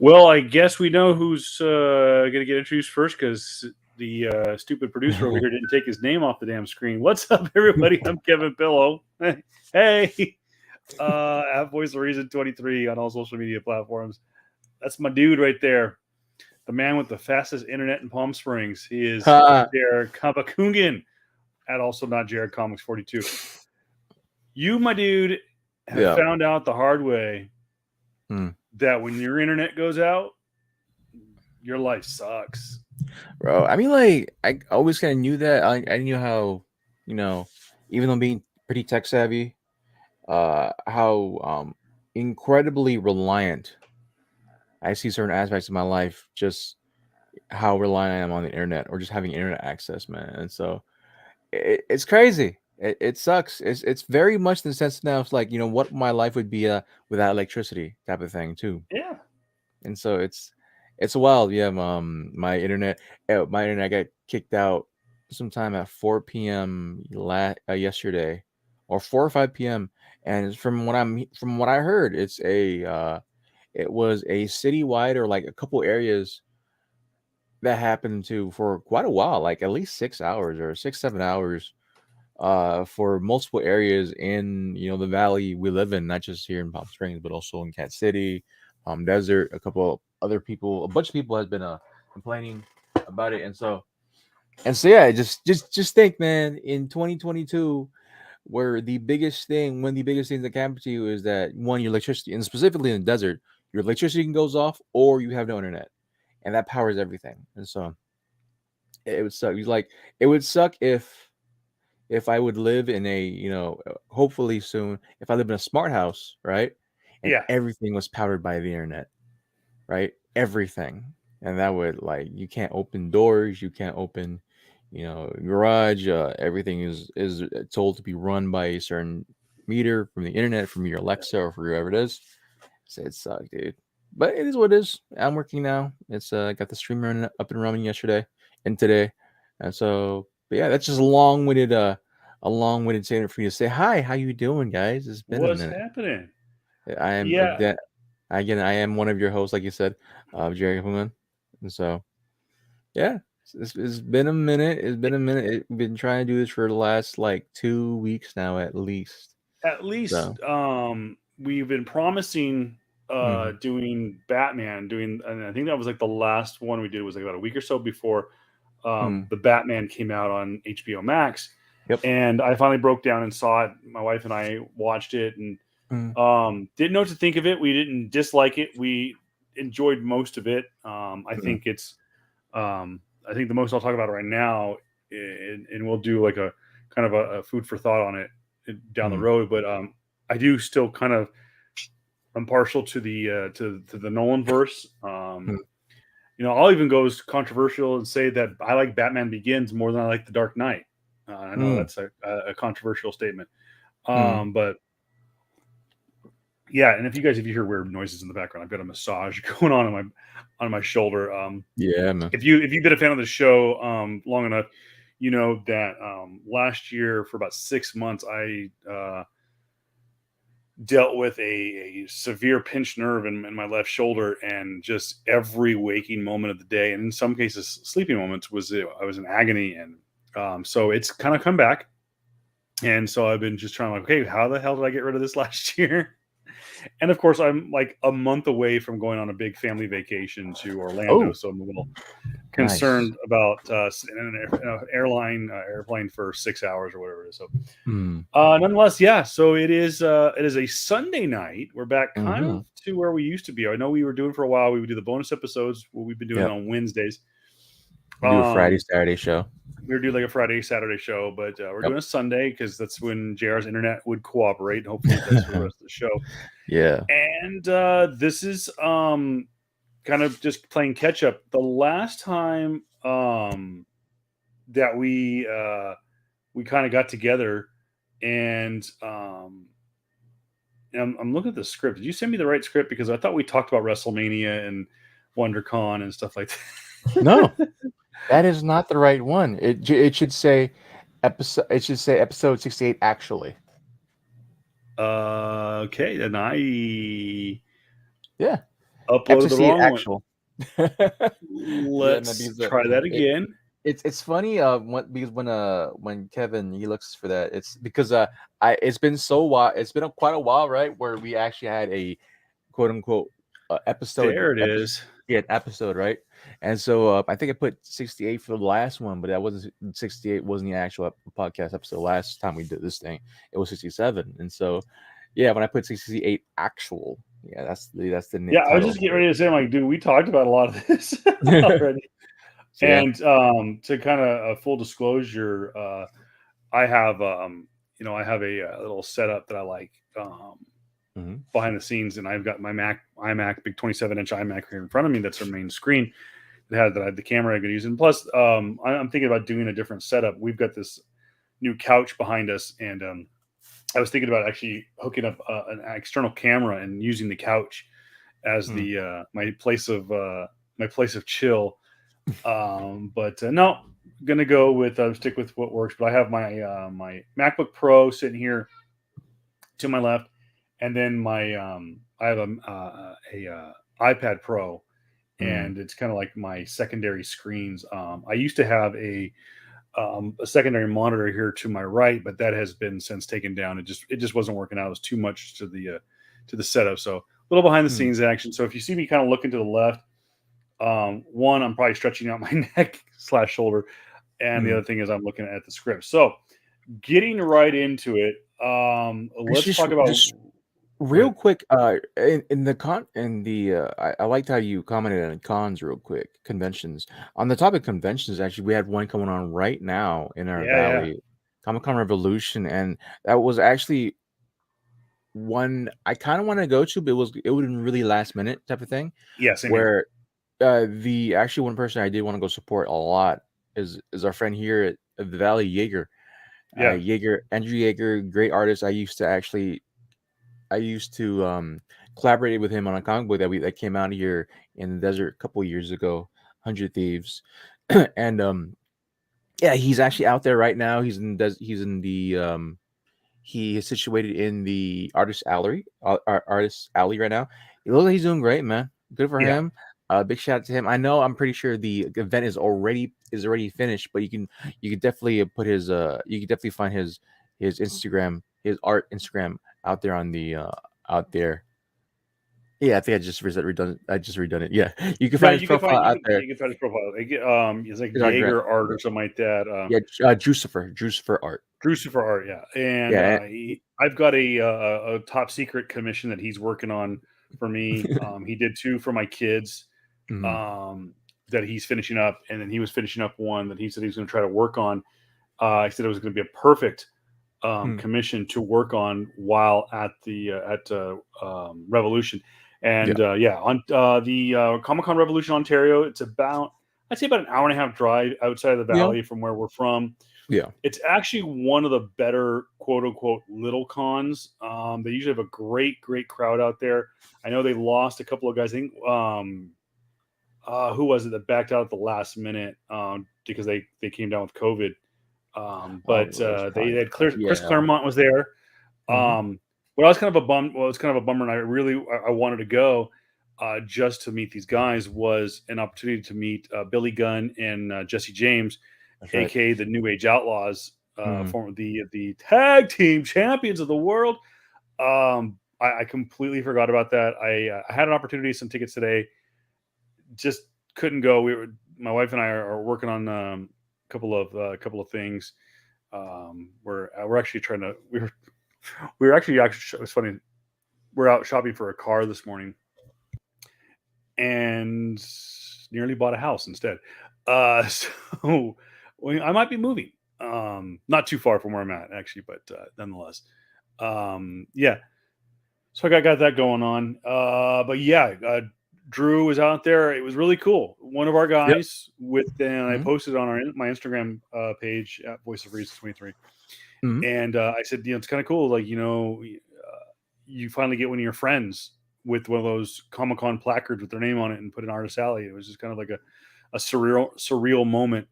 Well, I guess we know who's going to get introduced first because the stupid producer over here didn't take his name off the damn screen. What's up, everybody? I'm Kevin Pillow. Hey, at Voice of Reason 23 on all social media platforms. That's my dude right there, the man with the fastest internet in Palm Springs. He is Jared Kabakungan at also not Jared Comics 42. You, my dude, have found out the hard way that when your internet goes out, your life sucks. Bro, I mean, like, I always kind of knew that. I knew how, even though being pretty tech savvy, how incredibly reliant I see certain aspects of my life, just how reliant I am on the internet or just having internet access, man. And so it's crazy. It sucks. It's very much in the sense now it's like, what my life would be without electricity type of thing too. Yeah. And so it's wild. Yeah, my internet got kicked out sometime at 4 p.m. Yesterday, or 4 or 5 p.m. And from what I heard, it was a citywide or like a couple areas that happened to for quite a while, like at least 6 hours or 6-7 hours, for multiple areas in the valley we live in, not just here in Palm Springs, but also in Cat City, Desert. A bunch of people has been complaining about it, and so yeah, just think, man, in 2022, where one of the biggest things that can happen to you is that, one, your electricity, and specifically in the desert, your electricity goes off or you have no internet, and that powers everything. And so it would suck. It would suck if I would live in a, hopefully soon, if I live in a smart house, right? And everything was powered by the internet, right? Everything. And that would, like, you can't open doors, you can't open, garage. Everything is told to be run by a certain meter from the internet, from your Alexa or for whoever it is. So it sucked, dude. But it is what it is. I'm working now. It's got the stream up and running yesterday and today. And so, but yeah, that's just a long-winded statement for you to say hi. How you doing, guys? It's been a minute. What's happening? I am I am one of your hosts, like you said, Jerry Human. And so, yeah, it's been a minute. We've been trying to do this for the last like 2 weeks now, at least. We've been promising doing Batman, and I think that was like the last one we did was like about a week or so before the Batman came out on HBO Max. Yep. And I finally broke down and saw it. My wife and I watched it and didn't know what to think of it. We didn't dislike it. We enjoyed most of it. I think I think the most I'll talk about right now, and we'll do like a kind of a food for thought on it down the road. But I do still kind of, I'm partial to the Nolan verse. I'll even go as controversial and say that I like Batman Begins more than I like The Dark Knight. I know that's a controversial statement, but yeah. And if you hear weird noises in the background, I've got a massage going on my shoulder. Yeah, man. If you've been a fan of the show long enough, you know that last year for about 6 months I dealt with a severe pinched nerve in my left shoulder, and just every waking moment of the day, and in some cases sleeping moments, I was in agony. And so it's kind of come back, and so I've been just trying, like, okay, how the hell did I get rid of this last year? And of course, I'm like a month away from going on a big family vacation to Orlando, so I'm a little concerned about an airplane for 6 hours or whatever it is. So, nonetheless, yeah. So it is a Sunday night. We're back kind of to where we used to be. I know we were doing for a while. We would do the bonus episodes. What we've been doing on Wednesdays. We do a Friday, Saturday show. We were doing like a Friday, Saturday show, but we're doing a Sunday because that's when JR's internet would cooperate, and hopefully it does for the rest of the show. Yeah. And this is kind of just playing catch up. The last time that we kind of got together, and I'm looking at the script. Did you send me the right script? Because I thought we talked about WrestleMania and WonderCon and stuff like that. No. That is not the right one. It should say episode 68 actually. Okay, then Yeah. Uploaded the FCC wrong one. actual. Yeah, man, Let's because try that again. it's funny because when Kevin he looks for that, it's because it's been so while, it's been quite a while, right, where we actually had a quote unquote There it is. episode, right? And so I think I put 68 for the last one, but that wasn't 68 wasn't the actual podcast episode. Last time we did this thing, it was 67, and so yeah, when I put 68 actual, yeah, that's the Yeah, I was title. just getting ready to say, I'm like, dude, we talked about a lot of this already. So yeah. And to kind of full disclosure, I have I have a little setup that I like behind the scenes, and I've got my iMac, big 27-inch iMac here in front of me. That's our main screen. That I had the camera I could use, and plus, I'm thinking about doing a different setup. We've got this new couch behind us, and I was thinking about actually hooking up an external camera and using the couch as the my place of chill. But no, gonna go with stick with what works. But I have my my MacBook Pro sitting here to my left, and then my I have a iPad Pro, and it's kind of like my secondary screens. I used to have a secondary monitor here to my right, but that has been since taken down. It just wasn't working out. It was too much to the setup. So a little behind the scenes action. So if you see me kind of looking to the left, one, I'm probably stretching out my neck / shoulder, and the other thing is I'm looking at the script. So getting right into it, let's talk about real quick. In the I liked how you commented on cons real quick. Conventions. On the topic of conventions, actually, we had one going on right now in our valley, Comic-Con Revolution, and that was actually one I kind of want to go to, but it would have been really last minute type of thing. Yeah, same where the actually one person I did want to go support a lot is our friend here at the Valley, Jaeger. Andrew Yeager, great artist. I used to collaborate with him on a comic book that came out here in the desert a couple of years ago, 100 Thieves. And yeah, he's actually out there right now. He is situated in the artist alley right now. It looks like he's doing great, man. Good for him. Big shout out to him. I'm pretty sure the event is already finished, but you can definitely put his you can definitely find his Instagram, his art Instagram out there on the out there. Yeah, I think I just redone it. Yeah, you can find his profile out there. You can find his profile. It's like Jaeger Art or something like that. Yeah, Jucifer Art. Drucifer Art, yeah. And I've got a top secret commission that he's working on for me. He did 2 for my kids that he's finishing up, and then he was finishing up one that he said he was going to try to work on. I said it was going to be a perfect commission to work on while at the Revolution. And on the Comic-Con Revolution Ontario, it's I'd say about an hour and a half drive outside of the valley from where we're from. Yeah, it's actually one of the better quote unquote little cons. They usually have a great crowd out there. I know they lost a couple of guys. I think who was it that backed out at the last minute because they came down with COVID. But they had Chris Claremont was there. What I was kind of a bummer, and I wanted to go just to meet these guys, was an opportunity to meet Billy Gunn and Jesse James, aka the New Age Outlaws, former the tag team champions of the world. I completely forgot about that. I had an opportunity, some tickets today, just couldn't go. My wife and I are working on a couple of things. We're actually trying to. We were actually it was funny. We're out shopping for a car this morning, and nearly bought a house instead. So I might be moving. Not too far from where I'm at, actually, but nonetheless, yeah. So I got that going on. But yeah, Drew was out there. It was really cool. One of our guys I posted on my Instagram page at Voice of Reason 23. And I said, it's kind of cool. Like, you finally get one of your friends with one of those Comic-Con placards with their name on it and put an Artist Alley. It was just kind of like a surreal moment.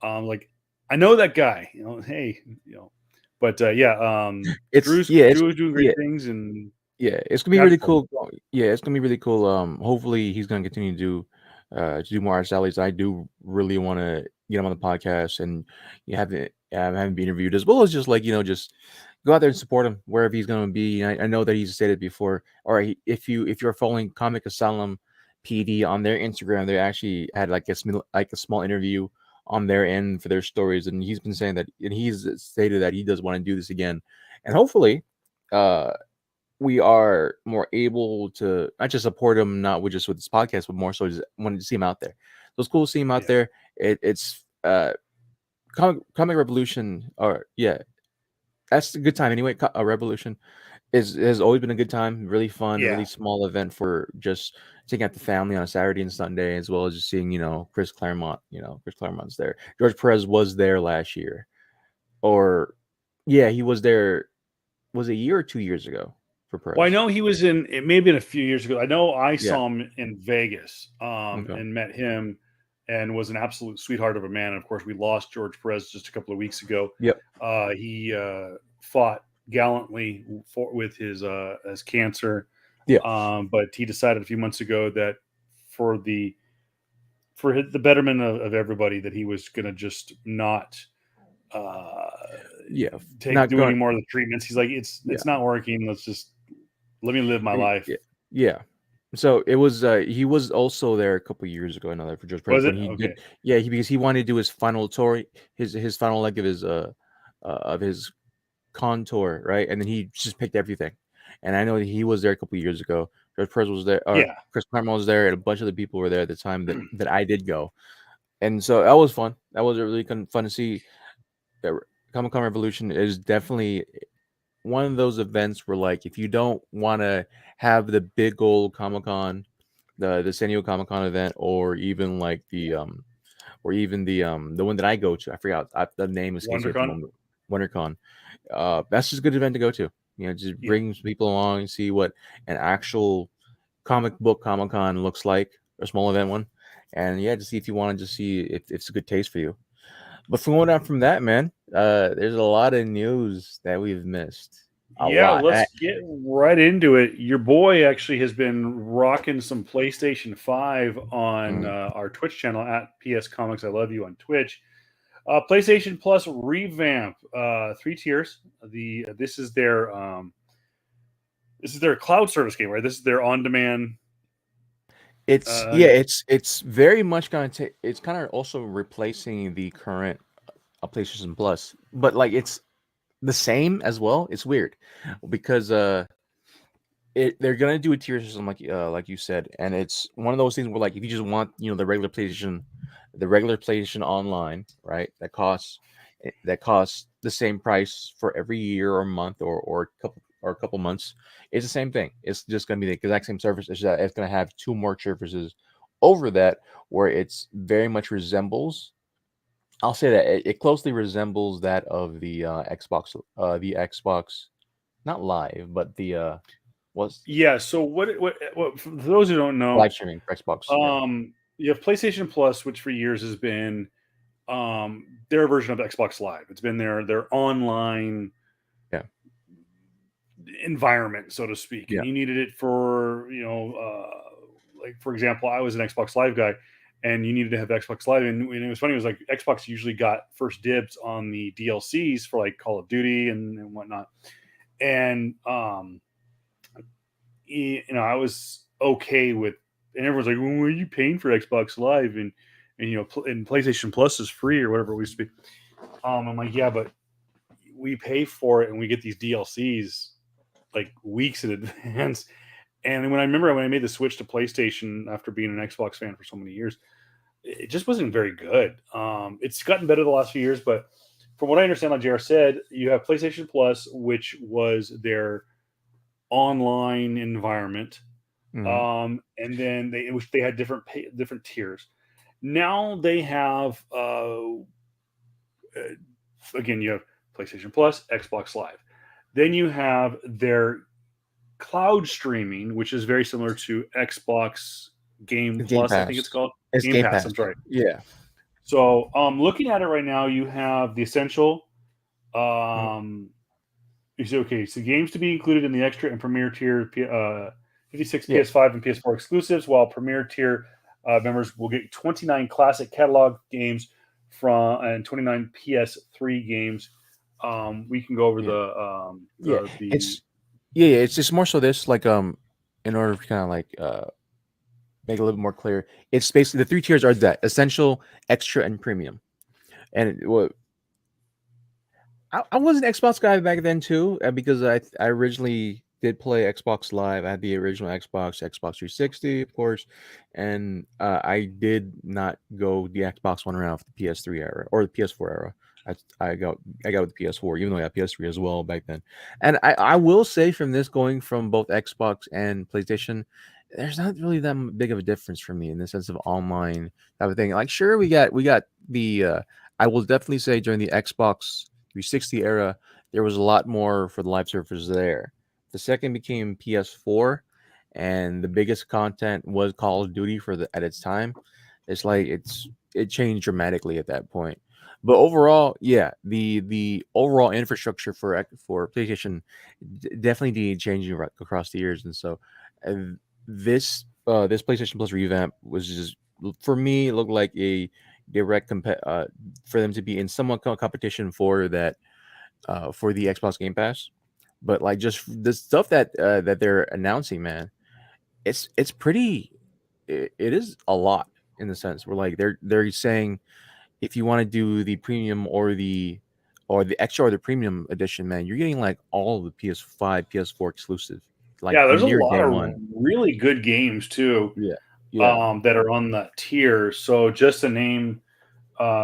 Like, I know that guy, hey, but yeah, Drew was doing great things, and Yeah, it's gonna be That's really fun. cool. Yeah, it's gonna be really cool. Hopefully he's gonna continue to do more art salaries. I do really want to get him on the podcast and you have him be interviewed, as well as just like just go out there and support him wherever he's gonna be. I know that he's stated before. Or if you're following Comic Asylum PD on their Instagram, they actually had like a small interview on their end for their stories, and he's been saying that, and he's stated that he does want to do this again, and hopefully. Uh, we are more able to not just support him, not with this podcast, but more so just wanting to see him out there. So it's cool to see him out Yeah, there. It's comic revolution, or yeah, that's a good time anyway. Revolution is has always been a good time, really fun, yeah. really small event for just taking out the family on a Saturday and Sunday, as well as just seeing Chris Claremont. Chris Claremont's there. George Perez was there last year, or yeah, he was there. Was it a year or 2 years ago for Well, I Perez? know he was in. It may have been a few years ago. I know I Yeah. saw him in Vegas, Okay. and met him, and was an absolute sweetheart of a man. And of course, we lost George Perez just a couple of weeks ago. Yep. He fought gallantly with his cancer, Yeah. but he decided a few months ago that for the the betterment of everybody, that he was going to just not uh, Yeah. take Not do any going. more of the treatments. He's like, Yeah. it's not working. Let's just let me live my life. Yeah. Yeah. So it was. He was also there a couple years ago. Another for George Perez Was when it he okay? did. Yeah. Because he wanted to do his final tour, his final leg of his contour, right? And then he just picked everything. And I know that he was there a couple years ago. George Perez was there, or Yeah, Chris Claremont was there, and a bunch of the people were there at the time that I did go. And so that was fun. That was really fun to see. Comic Con Revolution is definitely one of those events where, like, if you don't want to have the big old Comic Con, the San Diego Comic Con event, or even like the one that I go to, I forgot the name escapes me at the WonderCon. moment. WonderCon. That's just a good event to go to. Just Yeah, bring some people along and see what an actual comic book Comic Con looks like, a small event one, and yeah, to see if you want to just see if it's a good taste for you. But from going on from that, man, there's a lot of news that we've missed. A yeah. lot. Let's get right into it. Your boy actually has been rocking some PlayStation 5 on Mm. our Twitch channel at PS Comics. I love you on Twitch. PlayStation Plus revamp, 3 tiers. This is their cloud service game, right? This is their on-demand. It's Uh, yeah, it's very much gonna take. It's kind of also replacing the current PlayStation Plus, but like it's the same as well. It's weird because they're gonna do a tier system like you said, and it's one of those things where, like, if you just want the regular PlayStation Online, right? That costs the same price for every year or month or a couple months. It's the same thing. It's just gonna be the exact same service. It's just that it's gonna have two more services over that, where it's very much resembles. I'll say that it closely resembles that of the Xbox, not Live, but the was yeah. So what? For those who don't know, live streaming for Xbox. Yeah, you have PlayStation Plus, which for years has been their version of Xbox Live. It's been their online yeah, environment, so to speak, yeah. and you needed it for like for example, I was an Xbox Live guy, and you needed to have Xbox Live, and it was funny. It was like Xbox usually got first dibs on the DLCs for like Call of Duty and whatnot, and I was okay with, and everyone's like, well, "Are you paying for Xbox Live?" And and PlayStation Plus is free or whatever it used to be. I'm like, yeah, but we pay for it and we get these DLCs like weeks in advance. And when I made the switch to PlayStation after being an Xbox fan for so many years, it just wasn't very good. It's gotten better the last few years, but from what I understand, like JR said, you have PlayStation Plus, which was their online environment, Hmm. and then they had different tiers. Now they have again, you have PlayStation Plus, Xbox Live. Then you have their cloud streaming, which is very similar to Xbox Game Game Plus, I think it's Pass. called It's Game Game Pass. Pass. I'm sorry. Yeah. So, looking at it right now, you have the Essential, Mhm. um, Okay, so games to be included in the extra and premier tier 56 Yeah. PS5 and PS4 exclusives, while premier tier members will get 29 classic catalog games from and 29 PS3 games. We can go over Yeah. Yeah. the It's just more so this like in order to kind of like make it a little bit more clear. It's basically the three tiers are that essential, extra, and premium. And what I was an Xbox guy back then too, because I originally did play Xbox Live. I had the original Xbox 360, of course, and I did not go the Xbox One route of the PS3 era or the PS4 era. I got with the PS4, even though I had PS3 as well back then. And I will say from this going from both Xbox and PlayStation, there's not really that big of a difference for me in the sense of online type of thing. Like, sure, we got the I will definitely say during the Xbox 360 era, there was a lot more for the live servers there. The second became PS4, and the biggest content was Call of Duty at its time. It's like it changed dramatically at that point. But overall, yeah, the overall infrastructure for PlayStation definitely did change across the years, and so uh, this PlayStation Plus revamp was just for me it looked like a direct for them to be in somewhat competition for that for the Xbox Game Pass. But like just the stuff that they're announcing, man, it's pretty. It is a lot in the sense where like they're saying if you want to do the premium or the extra or the premium edition, man, you're getting like all of the PS5, PS4 exclusive, like yeah. There's a near lot day of one. really good games too Yeah, yeah. that are on that tier. So just to name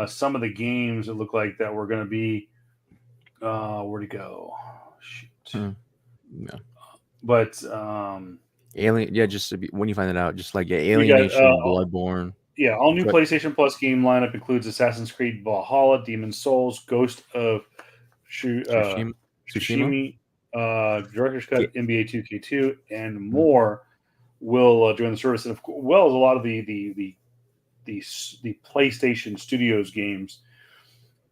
some of the games that look like that were going to be where'd it go? Shoot. Hmm. Yeah. But Alien, yeah, just to when you find it out, just like yeah, we got Alienation, Bloodborne, yeah, all new but PlayStation Plus game lineup includes Assassin's Creed Valhalla, Demon's Souls, Ghost of Tsushima, Tsushima. Tsushima, Director's Yeah. Cut, NBA 2K2, and more will join the service, and of course, well as a lot of the PlayStation Studios games.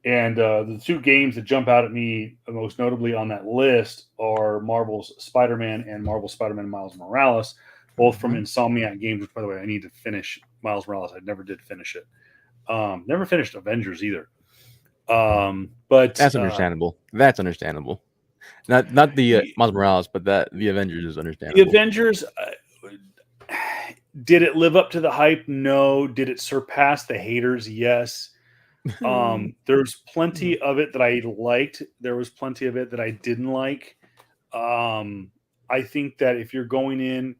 And the two games that jump out at me most notably on that list are Marvel's Spider-Man and Marvel Spider-Man Miles Morales, both from Mhm. Insomniac Games. Which, by the way, I need to finish Miles Morales. I never did finish it. Never finished Avengers either. But That's understandable. That's understandable. Not the the, Miles Morales, but that the Avengers is the understandable. Avengers, did it live up to the hype? No. Did it surpass the haters? Yes. There's plenty of it that I liked. There was plenty of it that I didn't like. I think that if you're going in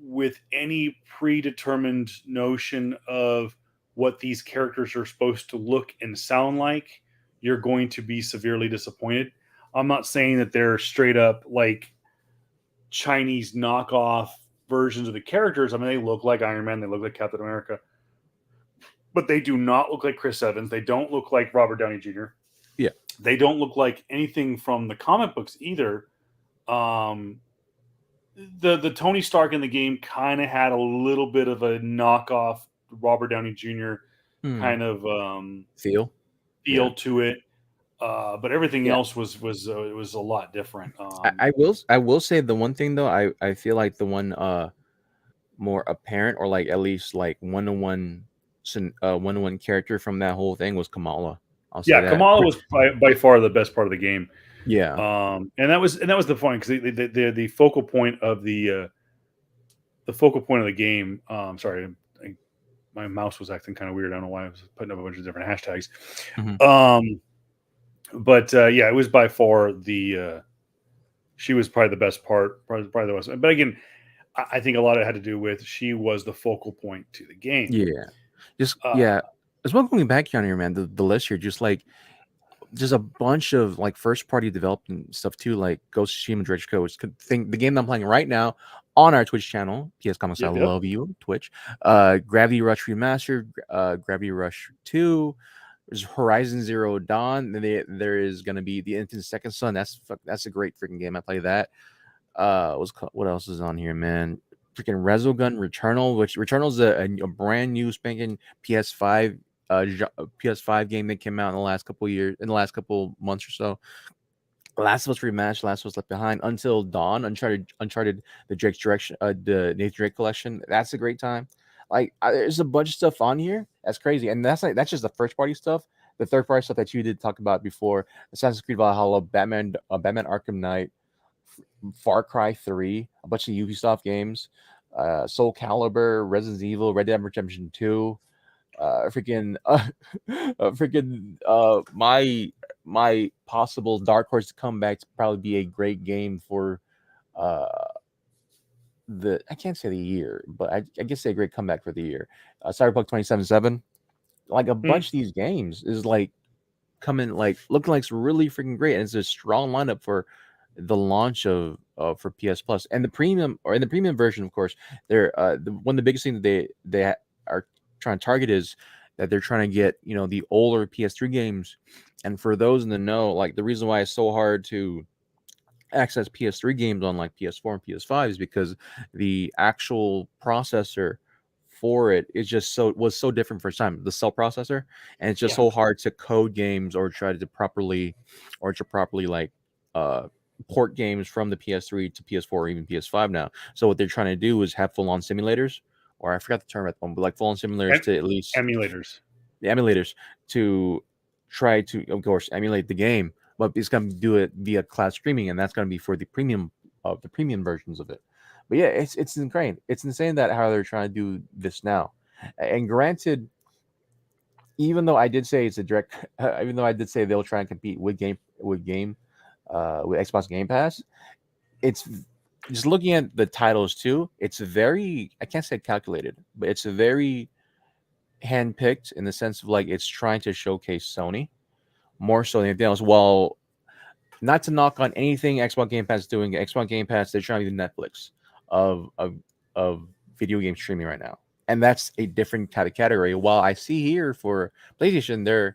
with any predetermined notion of what these characters are supposed to look and sound like, you're going to be severely disappointed. I'm not saying that they're straight up like Chinese knockoff versions of the characters. I mean, they look like Iron Man, they look like Captain America, but they do not look like Chris Evans. They don't look like Robert Downey Jr. Yeah. They don't look like anything from the comic books either. Um, the Tony Stark in the game kind of had a little bit of a knockoff Robert Downey Jr. Hmm. kind of Feel. Yeah. feel to it, but everything Yeah. else it was a lot different. I will say the one thing though, I feel like the one more apparent or like at least like one-to-one character from that whole thing was Kamala. I'll say Yeah, that. Kamala was by far the best part of the game, Yeah. and that was the point because the focal point of the focal point of the game. Sorry, my mouse was acting kind of weird. I don't know why I was putting up a bunch of different hashtags. Mhm. But yeah, it was by far she was probably the best part, probably the best. But again, I think a lot of it had to do with she was the focal point to the game. Yeah. Just Uh, yeah. As well going back on here, man, the list here, just like there's a bunch of like first party development stuff too, like Ghost of Tsushima Director's Cut, which thing the game that I'm playing right now on our Twitch channel, PS Comics, I yep, yep. love you, Twitch. Gravity Rush Remastered, Gravity Rush 2, there's Horizon Zero Dawn. There is gonna be The Infant Second Son. That's a great freaking game. I play that. What else is on here, man? Freaking Resogun Returnal, which Returnal's a brand new spanking PS5 PS5 game that came out in the last couple months or so. Last of Us Rematch, Last of Us Left Behind, Until Dawn, Uncharted, the Drake's Direction, the Nathan Drake collection. That's a great time. Like, there's a bunch of stuff on here. That's crazy, and that's just the first party stuff. The third party stuff that you did talk about before: Assassin's Creed Valhalla, Batman Arkham Knight, Far Cry 3, a bunch of Ubisoft games, Soul Calibur, Resident Evil, Red Dead Redemption 2, my possible dark horse to come back to probably be a great game for uh I can't say the year, but I guess say a great comeback for the year. Cyberpunk 2077. Like a Hmm. bunch of these games is like coming, like looking like it's really freaking great, and it's a strong lineup for the launch of for PS Plus and the premium, or in the premium version, of course. They're one of the biggest things that they are trying to target is that they're trying to get, the older PS3 games. And for those in the know, like the reason why it's so hard to access PS3 games on like PS4 and PS5 is because the actual processor for it is just so different for time, the cell processor, and it's just Yeah. so hard to code games or try to properly like port games from the PS3 to PS4 or even PS5 now. So what they're trying to do is have full-on simulators, or I forgot the term at the moment, but like full-on simulators Em- to at least Emulators. the emulators to try to, of course, emulate the game, but it's going to do it via cloud streaming, and that's going to be for the premium versions of it. But yeah, it's insane. It's insane that how they're trying to do this now. And granted, even though I did say it's a direct, even though I did say they'll try and compete with Xbox Game Pass, it's just looking at the titles too. It's very, I can't say calculated, but it's a very handpicked in the sense of like it's trying to showcase Sony more so than anything else. While not to knock on anything Xbox Game Pass is doing, Xbox Game Pass, they're trying to be the Netflix of of video game streaming right now, and that's a different kind of category. While I see here for PlayStation,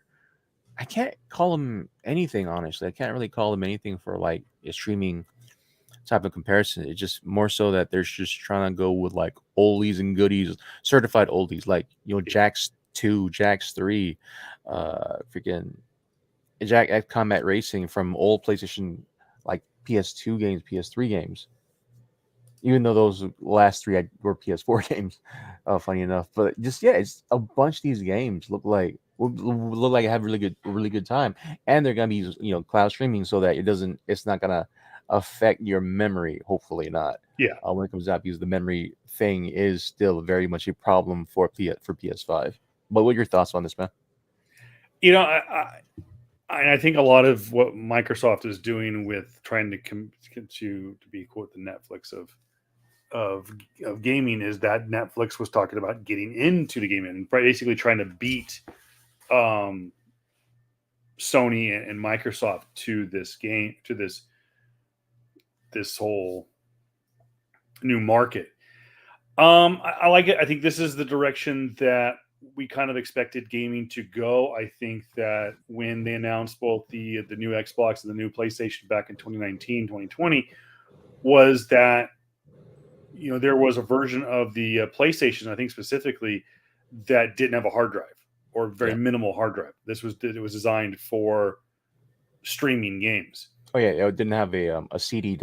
I can't call them anything, honestly. I can't really call them anything for like a streaming type of comparison. It's just more so that they're just trying to go with like oldies and goodies, certified oldies, like Jax 2, Jax 3, freaking Jack X Combat Racing from old PlayStation, like PS2 games, PS3 games. Even though those last three were PS4 games, funny enough. But just yeah, it's a bunch of these games look like I have really good time, and they're gonna be cloud streaming so that it's not gonna affect your memory. Hopefully not. Yeah. When it comes out, because the memory thing is still very much a problem for PS5. But what are your thoughts on this, man? I think a lot of what Microsoft is doing with trying to be quote the Netflix of gaming is that Netflix was talking about getting into the gaming and basically trying to beat um, Sony and Microsoft to this whole new market. I like it. I think this is the direction that we kind of expected gaming to go. I think that when they announced both the new Xbox and the new PlayStation back in 2019, 2020, was that there was a version of the PlayStation, I think specifically, that didn't have a hard drive or very Yeah. minimal hard drive. It was designed for streaming games. Oh yeah, it didn't have a CD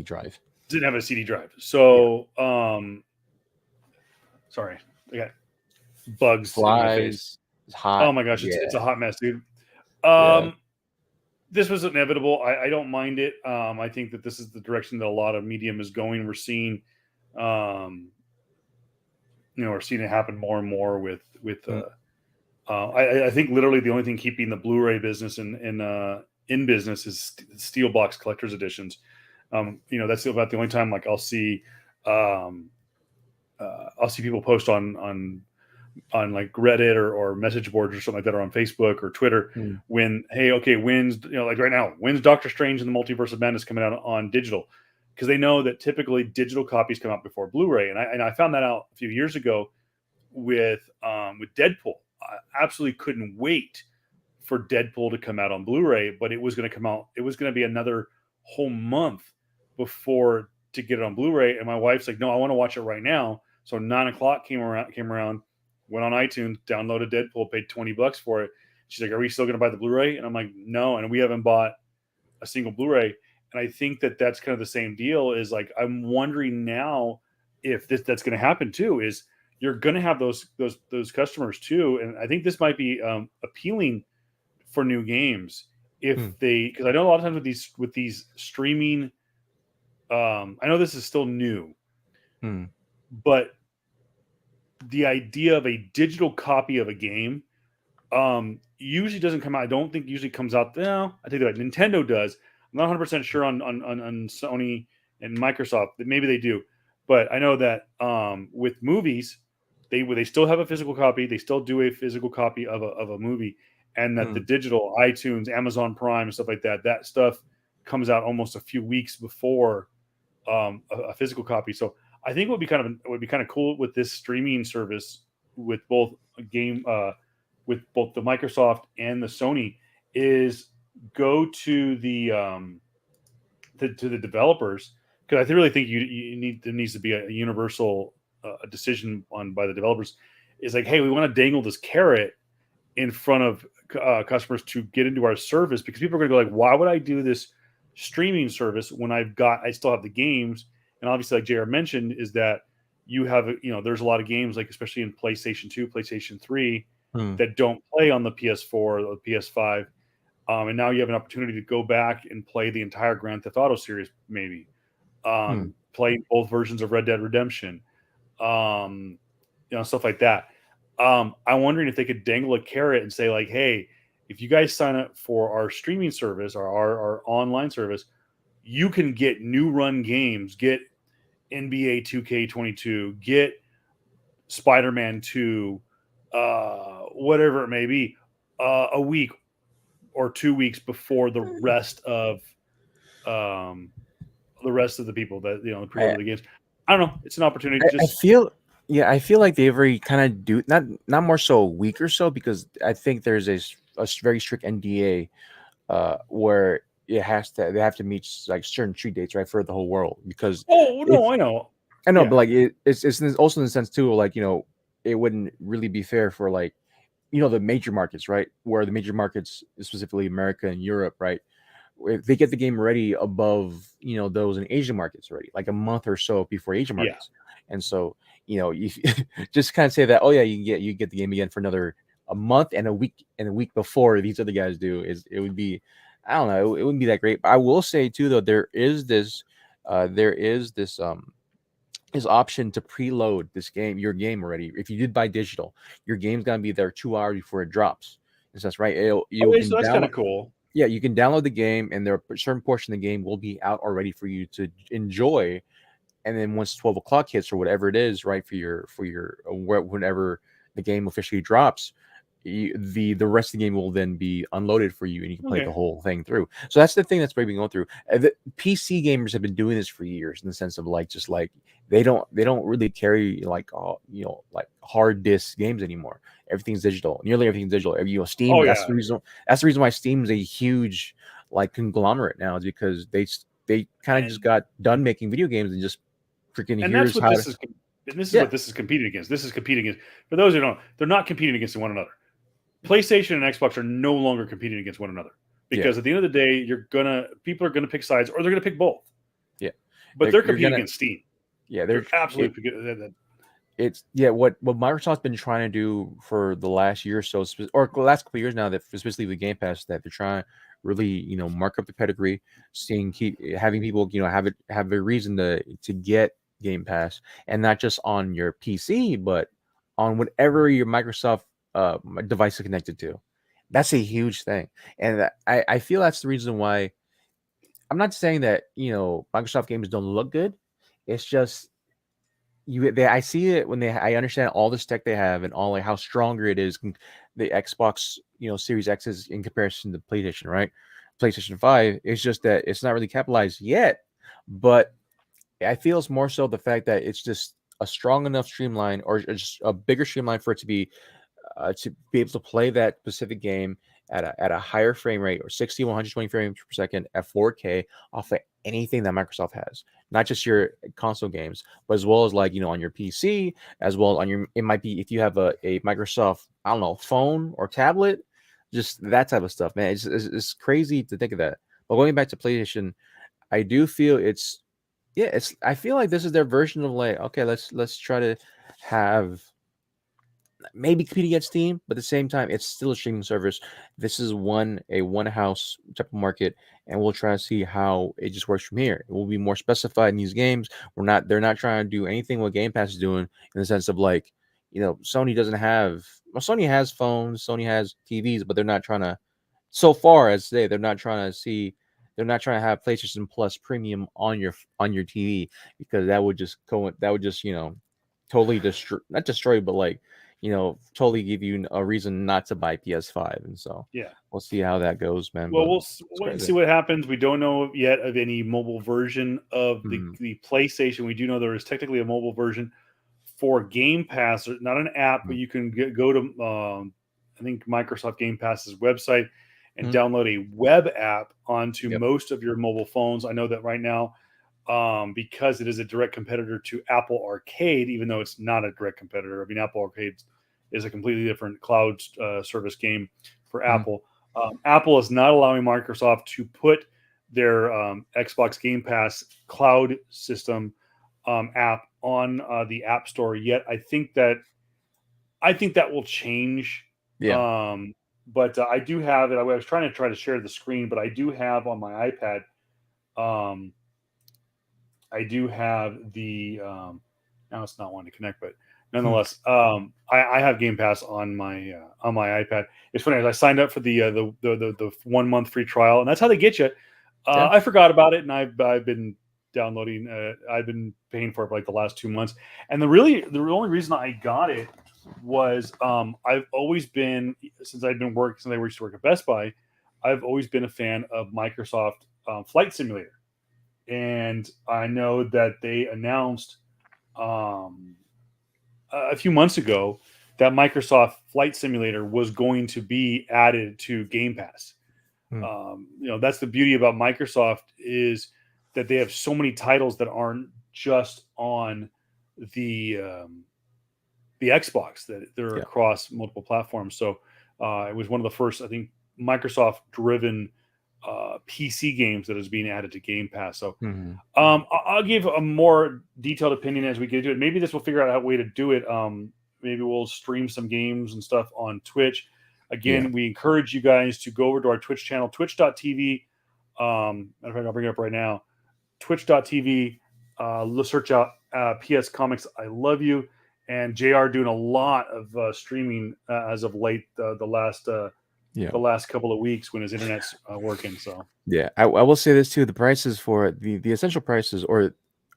drive. Didn't have a CD drive. Yeah. So, sorry, I got bugs in my face. Flies. It's hot. Oh my gosh, it's Yeah. a hot mess, dude. Yeah. This was inevitable. I don't mind it. I think that this is the direction that a lot of medium is going. We're seeing, we're seeing it happen more and more with. Mm. I think literally the only thing keeping the Blu-ray business in business is steel box collector's editions. That's about the only time like I'll see people post on like Reddit or message boards or something like that, or on Facebook or Twitter, Mm. when, hey, okay, when's like right now, when's Doctor Strange and the Multiverse of Madness coming out on digital? Because they know that typically digital copies come out before Blu-ray, and I found that out a few years ago with Deadpool. I absolutely couldn't wait for Deadpool to come out on Blu-ray, but it was going to come out. It was going to be another whole month before to get it on Blu-ray, and my wife's like, "No, I want to watch it right now." So 9 o'clock came around, went on iTunes, downloaded Deadpool, paid $20 for it. She's like, "Are we still going to buy the Blu-ray?" And I'm like, "No," and we haven't bought a single Blu-ray. And I think that that's kind of the same deal. Is like I'm wondering now if that's going to happen too. Is you're going to have those customers too, and I think this might be appealing for new games Hmm. if they, because I know a lot of times with these streaming, I know this is still new, Hmm. but the idea of a digital copy of a game usually doesn't come out. I don't think usually comes out. No, I think that Nintendo does. I'm not 100% sure on Sony and Microsoft. Maybe they do, but I know that with movies, they still have a physical copy. They still do a physical copy of a movie, and that the Hmm. digital iTunes, Amazon Prime, and stuff like that, that stuff comes out almost a few weeks before a physical copy. So I think it would be kind of cool with this streaming service with both a game with both the Microsoft and the Sony is go to to the developers, because I really think you need there needs to be a universal decision on by the developers. Is like, hey, we want to dangle this carrot in front of customers to get into our service, because people are going to go like, why would I do this streaming service when I still have the games? And obviously, like JR mentioned, is that you have, there's a lot of games, like especially in PlayStation 2, PlayStation 3, Hmm. that don't play on the PS4 or the PS5. And now you have an opportunity to go back and play the entire Grand Theft Auto series, maybe Hmm. play both versions of Red Dead Redemption, stuff like that. I'm wondering if they could dangle a carrot and say like, hey, if you guys sign up for our streaming service or our online service, you can get new run games, get NBA 2K22, get Spider-Man 2, whatever it may be, a week or 2 weeks before um, the rest of the people that pre-order I, the games. I don't know. It's an opportunity. I Just feel, yeah, I feel like they very kind of do not more so a week or so, because I think there's very strict NDA where they have to meet like certain treat dates, right, for the whole world, because oh if no, I know. I know, but Yeah, like also in the sense too, like it wouldn't really be fair for like the major markets, right, where the major markets, specifically America and Europe, right, if they get the game ready above those in Asian markets already, like a month or so before Asian yeah. markets, and so you just kind of say that, oh yeah, you get the game again for another a month and a week before these other guys do, is it would be, I don't know, it wouldn't be that great. But I will say too, though, there is this option to preload your game already. If you did buy digital, your game's gonna be there 2 hours before it drops. And so that's right. You Okay, so can that's kind download of cool. Yeah, you can download the game, and there a certain portion of the game will be out already for you to enjoy. And then once 12 o'clock hits, or whatever it is, right, whenever the game officially drops, the rest of the game will then be unloaded for you, and you can play the Okay, whole thing through. So that's the thing that's probably been going through. The PC gamers have been doing this for years, in the sense of like, just like they don't really carry like like hard disk games anymore. Everything's digital. Nearly everything's digital. Steam. oh That's yeah, the reason. That's the reason why Steam's a huge like conglomerate now, is because they kind of just and got done making video games, and just freaking that's here's what how to. this is Yeah, what this is competing against. This is competing against, for those who don't, they're not competing against one another. PlayStation and Xbox are no longer competing against one another, yeah, because at the end of the day, people are gonna pick sides, or they're gonna pick both. yeah. But they're You're competing gonna, against Steam. yeah. They're absolutely It's yeah, what Microsoft's been trying to do for the last year or so, or the last couple of years now, that especially with Game Pass, that they're trying to really mark up the pedigree, keep having people have a reason to get Game Pass, and not just on your PC, but on whatever your Microsoft device is connected to. That's a huge thing, and I feel that's the reason why. I'm not saying that Microsoft games don't look good. It's just I see it when I understand all this tech they have, and all like how stronger it is, the Xbox Series X is in comparison to PlayStation, right? PlayStation 5. It's just that it's not really capitalized yet, but I feel it's more so the fact that it's just a strong enough streamline, or just a bigger streamline, for it to be able to play that specific game at a higher frame rate, or 60 120 frames per second at 4K, off of anything that Microsoft has, not just your console games, but as well as like on your PC, as well as on your, it might be if you have a Microsoft, I don't know, phone or tablet, just that type of stuff, man. It's crazy to think of that. But going back to PlayStation, I do feel it's yeah, it's I feel like this is their version of like, okay, let's try to have maybe competing against Steam, but at the same time, it's still a streaming service. This is one house type of market, and we'll try to see how it just works from here. It will be more specified in these games. They're not trying to do anything what Game Pass is doing in the sense of like, Sony doesn't have well, Sony has phones, Sony has TVs, but they're not trying to so far as today, they're not trying to have PlayStation Plus Premium on your TV because that would just totally destroy not destroy but like totally give you a reason not to buy PS5, and so Yeah. we'll see how that goes, man. Well, But we'll it's wait and crazy. see what happens. We don't know yet of any mobile version of Mhm. the PlayStation. We do know there is technically a mobile version for Game Pass, not an app, but Mhm. you can go to I think Microsoft Game Pass's website and Mhm. download a web app onto Yep. most of your mobile phones. I know that right now, because it is a direct competitor to Apple Arcade, even though it's not a direct competitor. I mean, Apple Arcade is a completely different cloud service game for Mhm. Apple. Apple is not allowing Microsoft to put their Xbox Game Pass cloud system app on the App Store yet. I think that will change. Yeah. But I do have it. I was trying to share the screen, but I do have on my iPad. Um, I do have the. Now it's not wanting to connect, but Hmm. nonetheless, I have Game Pass on my iPad. It's funny. I signed up for the 1 month free trial, and that's how they get you. Yeah. I forgot about it, and I've been downloading. I've been paying for it for like the last 2 months, and the only reason I got it was I've always been since I used to work at Best Buy. I've always been a fan of Microsoft Flight Simulator, and I know that they announced um, a few months ago that Microsoft Flight Simulator was going to be added to Game Pass. Hmm. That's the beauty about Microsoft is that they have so many titles that aren't just on the the Xbox, that they're Yeah. across multiple platforms. So it was one of the first, I think, Microsoft driven PC games that is being added to Game Pass. So Hmm. I'll give a more detailed opinion as we get into it. Maybe this will figure out a way to do it. Maybe we'll stream some games and stuff on Twitch. Yeah. Again, we encourage you guys to go over to our Twitch channel, twitch.tv. Matter of fact, I'll bring it up right now. Twitch.tv. Let's search out PS Comics. I love you. And JR doing a lot of streaming as of late, Yeah. the last couple of weeks when his internet's working. So Yeah, I will say this too: the prices for the essential prices, or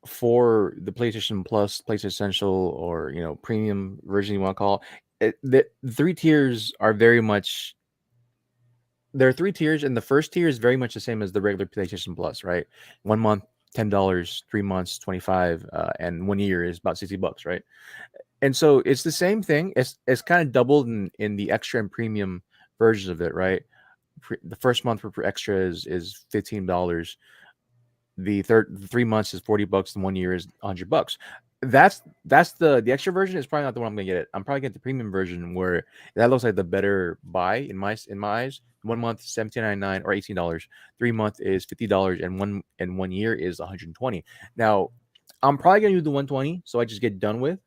for the PlayStation Plus, PlayStation Essential, or premium version you want to call the three tiers are very much there are three tiers, and the first tier is very much the same as the regular PlayStation Plus, right? 1 month, $10, 3 months, 25, and 1 year is about $60, right? And so it's the same thing. It's kind of doubled in the extra and premium versions of it, right? The first month for extra is $15. The 3 months is $40, and 1 year is $100. That's the extra version is probably not the one I'm gonna get it. I'm probably getting the premium version where that looks like the better buy in my eyes. 1 month $17.99 or $18. 3 month is $50, and 1 year is 120. Now, I'm probably gonna do the 120 so I just get done with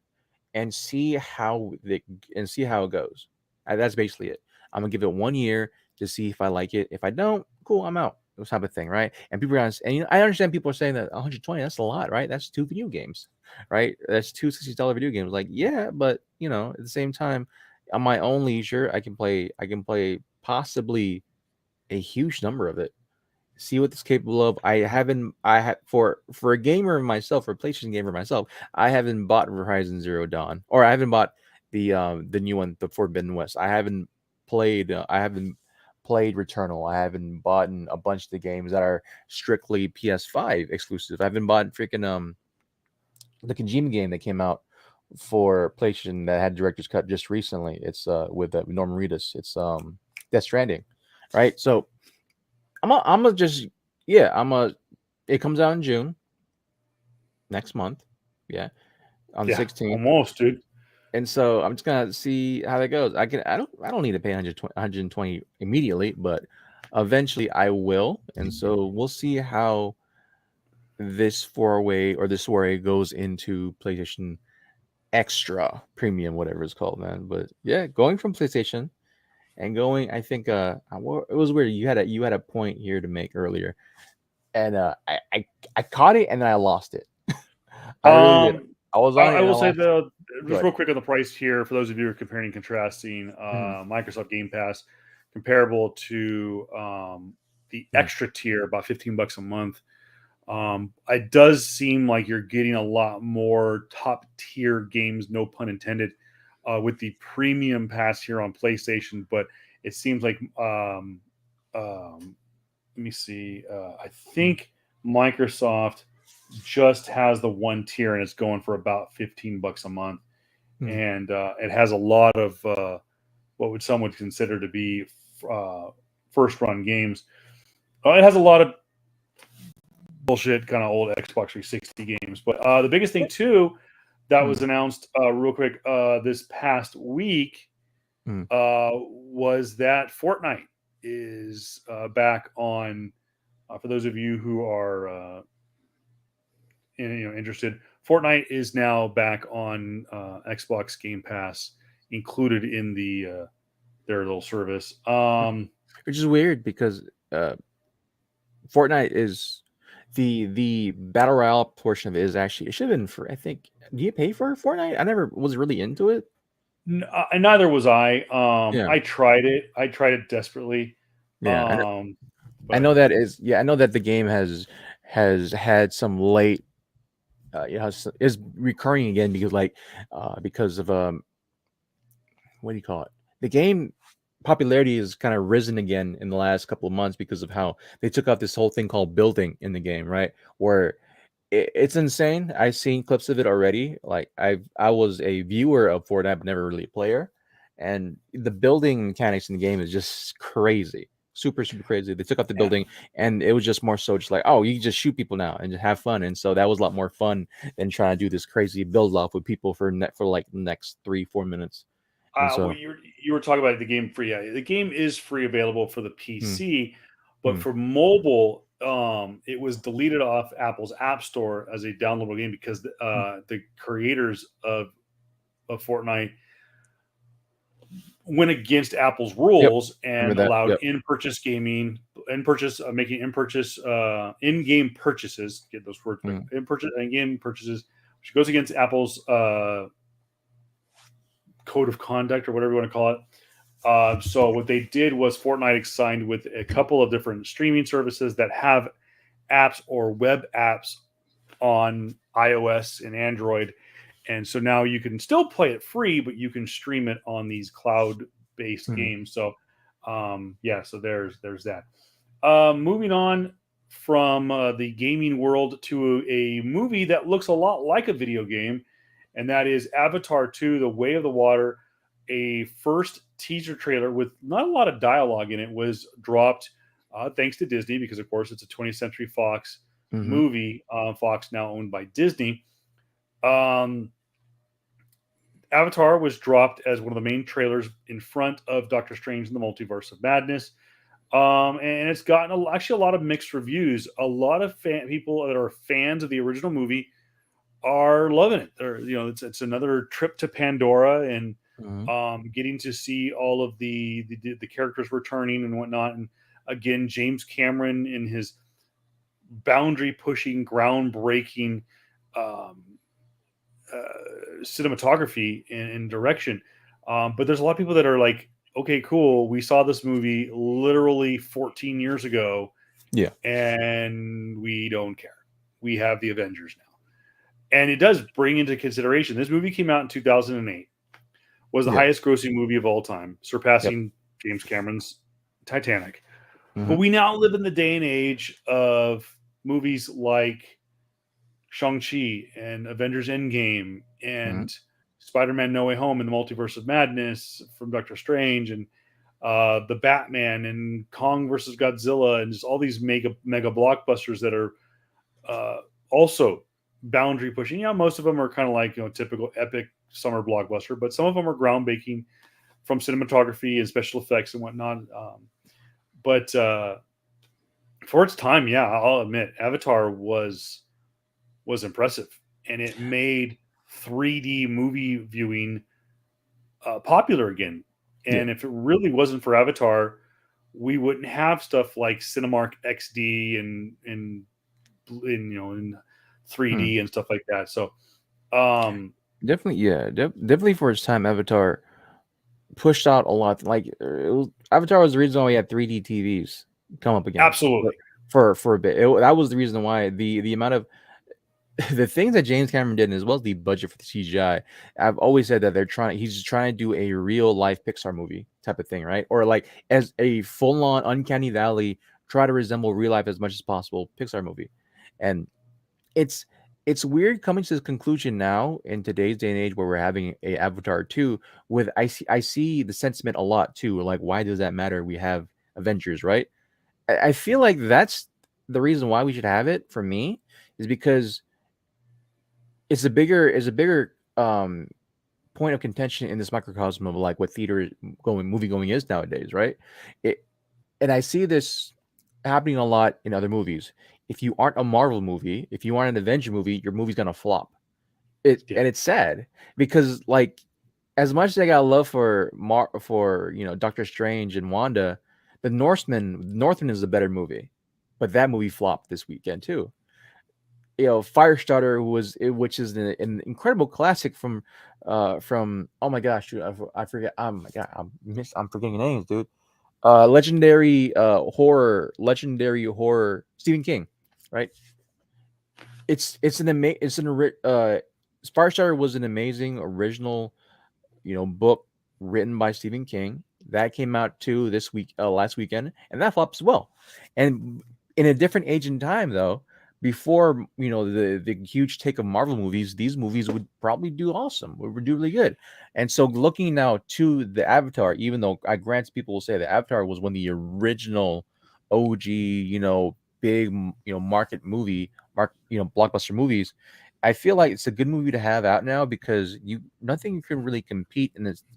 and see how it goes. That's basically it. I'm gonna give it 1 year to see if I like it. If I don't, cool, I'm out. Those type of thing, right? And people are honest, and I understand people are saying that 120, that's a lot, right? That's two video games, right? That's two $60 video games. Like, yeah, but at the same time, on my own leisure, I can play possibly a huge number of it. See what it's capable of. I have for a gamer myself, for a PlayStation gamer myself, I haven't bought Horizon Zero Dawn, or I haven't bought the new one, the Forbidden West. I haven't played Returnal. I haven't bought a bunch of the games that are strictly PS5 exclusive. I haven't bought freaking the Kojima game that came out for PlayStation that had director's cut just recently. It's with Norman Reedus. It's Death Stranding, right? So I'm gonna just yeah, it comes out in June next month. Yeah, on the yeah, 16th. almost, dude. And so I'm just gonna see how that goes. I don't need to pay 120 immediately, but eventually I will, and so we'll see how this four-way or this foray goes into PlayStation Extra Premium, whatever it's called, man. But yeah, going from PlayStation and going, I think it was weird. You had a point here to make earlier, and I caught it and then I lost it. I really did. Um, I was on I it and I will say lost it. though, Go just ahead. real quick on the price here for those of you who are comparing and contrasting Mhm, Microsoft Game Pass comparable to the mhm, extra tier, about $15 a month. It does seem like you're getting a lot more top tier games, no pun intended, with the premium pass here on PlayStation. But it seems like, let me see, I mhm, think Microsoft just has the one tier and it's going for about $15 a month. mhm. And it has a lot of what would some would consider to be uh, first run games. It has a lot of bullshit kind of old Xbox 360 games. But the biggest thing too that was Mhm, announced real quick this past week mhm. was that Fortnite is back on. For those of you who are interested, Fortnite is now back on Xbox Game Pass, included in their little service. Which is weird because uh, Fortnite is the battle royale portion of it is actually it should have been for I think. Do you pay for Fortnite? I never was really into it. And neither was I. Yeah, I tried it. I tried it desperately. yeah. Um, I but know that is yeah. I know that the game has had some late is recurring again because because of what do you call it? The game popularity has kind of risen again in the last couple of months because of how they took out this whole thing called building in the game, right? Where it's insane. I've seen clips of it already. Like I was a viewer of Fortnite, but never really a player. And the building mechanics in the game is just crazy, super crazy. They took out the yeah, building, and it was just more so just like, oh, you can just shoot people now and just have fun. And so that was a lot more fun than trying to do this crazy build off with people for like the next 3-4 minutes. And what so, you were talking about the game free. Yeah, the game is free available for the mm, PC, but mm, for mobile, it was deleted off Apple's App Store as a downloadable game because mm, the creators of Fortnite went against Apple's yep, rules and remember that. allowed Yep. in-purchase gaming, in-purchase making in-purchase in-game purchases. Get those words quick. Mm, In-game purchases, which goes against Apple's code of conduct or whatever you want to call it. So what they did was Fortnite signed with a couple of different streaming services that have apps or web apps on iOS and Android. And so now you can still play it free, but you can stream it on these cloud-based mm, games. So yeah, so there's that. Moving on from the gaming world to a movie that looks a lot like a video game, and that is Avatar 2: The Way of the Water. A first teaser trailer with not a lot of dialogue in it was dropped thanks to Disney, because of course it's a 20th Century Fox mhm, movie. Fox now owned by Disney. Um, Avatar was dropped as one of the main trailers in front of Doctor Strange in the Multiverse of Madness. And it's gotten actually a lot of mixed reviews. A lot of people that are fans of the original movie are loving it. It's another trip to Pandora and mhm. getting to see all of the characters returning and whatnot. And again, James Cameron in his boundary pushing, groundbreaking um, cinematography and direction. But there's a lot of people that are like, okay, cool. We saw this movie literally 14 years ago Yeah, and we don't care. We have the Avengers now. And it does bring into consideration this movie came out in 2008, was the yeah, highest grossing movie of all time, yep, surpassing James Cameron's Titanic. But mhm, we now live in the day and age of movies like Shang-Chi and Avengers Endgame mhm, and Spider-Man No Way Home and the Multiverse of Madness from Doctor Strange and the Batman and Kong versus Godzilla and just all these mega blockbusters that are also boundary pushing. Yeah, most of them are kind of like typical epic summer blockbuster, but some of them are groundbreaking from cinematography and special effects and whatnot. But for its time, yeah, I'll admit Avatar was impressive, and it made 3D movie viewing popular again. Yeah. And if it really wasn't for Avatar, we wouldn't have stuff like Cinemark XD and in 3D Hmm. and stuff like that. So um, Definitely, yeah, definitely for its time, Avatar pushed out a lot. Like Avatar was the reason why we had 3D TVs come up again absolutely, for a bit. That was the reason why the amount of the things that James Cameron did, as well as the budget for the CGI. I've always said that he's just trying to do a real life Pixar movie type of thing, right? Or like as a full on Uncanny Valley, try to resemble real life as much as possible Pixar movie, and it's it's weird coming to this conclusion now in today's day and age where we're having a Avatar 2 with I see the sentiment a lot too. Like, why does that matter? We have Avengers, right? I feel like that's the reason why we should have it for me is because it's a bigger point of contention in this microcosm of like what movie going is nowadays, right? It and I see this happening a lot in other movies. If you aren't a Marvel movie, if you aren't an Avenger movie, your movie's gonna flop. yeah, And it's sad because like as much as I got love for Doctor Strange and Wanda, Northman is a better movie, but that movie flopped this weekend too. Firestarter which is an incredible classic from oh my gosh, dude, I forget. Oh my god, I'm forgetting names, dude. Legendary horror, Stephen King, right? It's an Firestarter was an amazing original, book written by Stephen King that came out too last weekend, and that flopped as well. And in a different age and time, though, before the huge take of Marvel movies, these movies would probably do awesome, would do really good. And so, looking now to the Avatar, even though I grant people will say that Avatar was one of the original OG, big, market movie, blockbuster movies. I feel like it's a good movie to have out now because nothing can really compete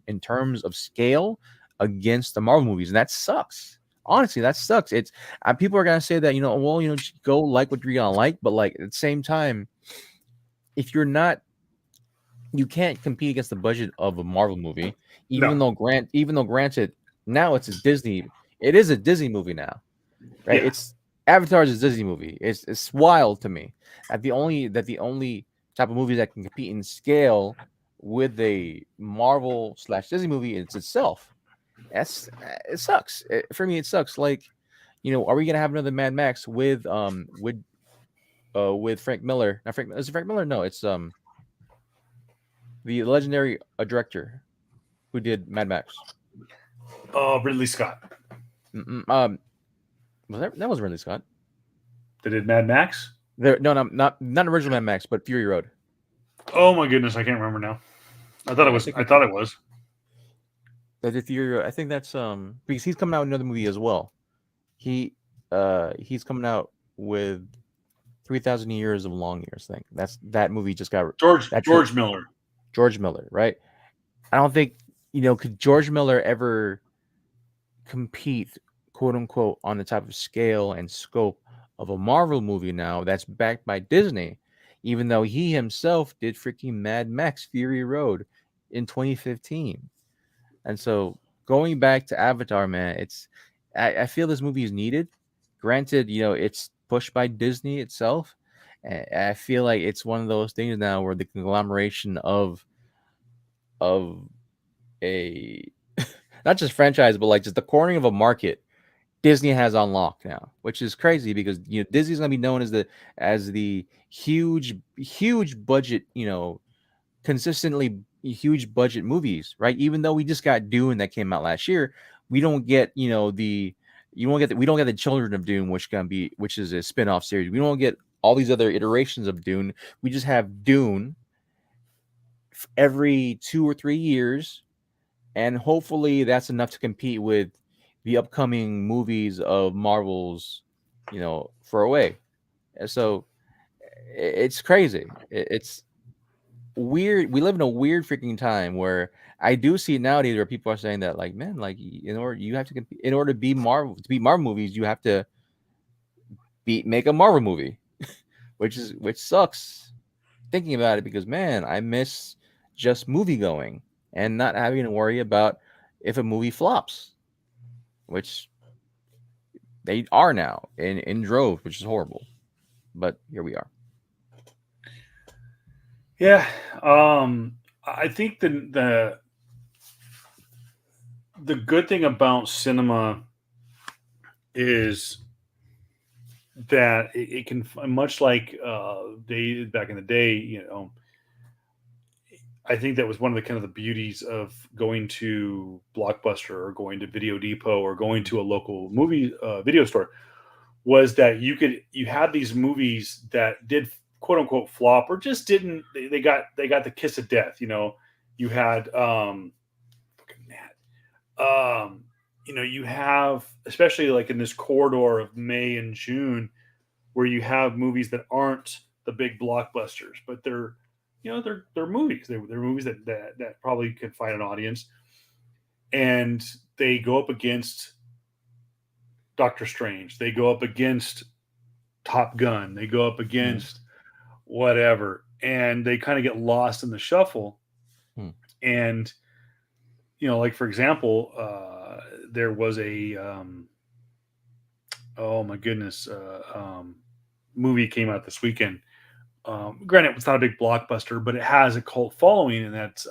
in terms of scale against the Marvel movies, and that sucks. Honestly, that sucks. It's people are gonna say that well, just go like what you're gonna like, but like at the same time, if you're not, you can't compete against the budget of a Marvel movie, no, even though granted, now it's a Disney, it is a Disney movie now, right? yeah. It's Avatar is a Disney movie. It's wild to me that the only type of movie that can compete in scale with a Marvel/Disney movie is itself. It sucks. For me, it sucks. Like, are we gonna have another Mad Max with Frank Miller? Not Frank. Is it Frank Miller? No, it's the legendary director who did Mad Max. Oh, Ridley Scott. Mm-mm, that was Ridley Scott. They did Mad Max. No, not original Mad Max, but Fury Road. Oh my goodness, I can't remember now. I thought it Yeah, I was. think I thought it was. they did Fury Road. I think that's because he's coming out with another movie as well. He's coming out with 3,000 Years of Long Years thing. That movie just got George that George Miller. George Miller, right? I don't think could George Miller ever compete, quote unquote, on the type of scale and scope of a Marvel movie now that's backed by Disney, even though he himself did freaking Mad Max Fury Road in 2015. And so going back to Avatar, man, I feel this movie is needed. Granted, it's pushed by Disney itself. And I feel like it's one of those things now where the conglomeration of a not just franchise, but like just the cornering of a market Disney has unlocked now, which is crazy because Disney's gonna be known as the huge budget, consistently huge budget movies, right? Even though we just got Dune that came out last year, we don't get we don't get the Children of Dune, which is a spin-off series. We don't get all these other iterations of Dune. We just have Dune every 2 or 3 years, and hopefully that's enough to compete with the upcoming movies of Marvel's, for away. So it's crazy. It's weird. We live in a weird freaking time where I do see nowadays where people are saying that, like, man, like, in order you have to compete, in order to be Marvel, to be Marvel movies, you have to make a Marvel movie, which sucks thinking about it, because man, I miss just movie going and not having to worry about if a movie flops, which they are now in droves, which is horrible. But here we are. Yeah, I think the good thing about cinema is that it can, much like they back in the day, I think that was one of the kind of the beauties of going to Blockbuster or going to Video Depot or going to a local movie video store, was that you had these movies that did quote unquote flop or just didn't, they got the kiss of death. You had fucking Matt. You have, especially like in this corridor of May and June, where you have movies that aren't the big blockbusters, but they're movies. They're movies that probably could find an audience, and they go up against Doctor Strange. They go up against Top Gun. They go up Mm. against whatever, and they kind of get lost in the shuffle. Hmm. And like for example, there was a oh my goodness, movie came out this weekend. Granted, it's not a big blockbuster, but it has a cult following, and that's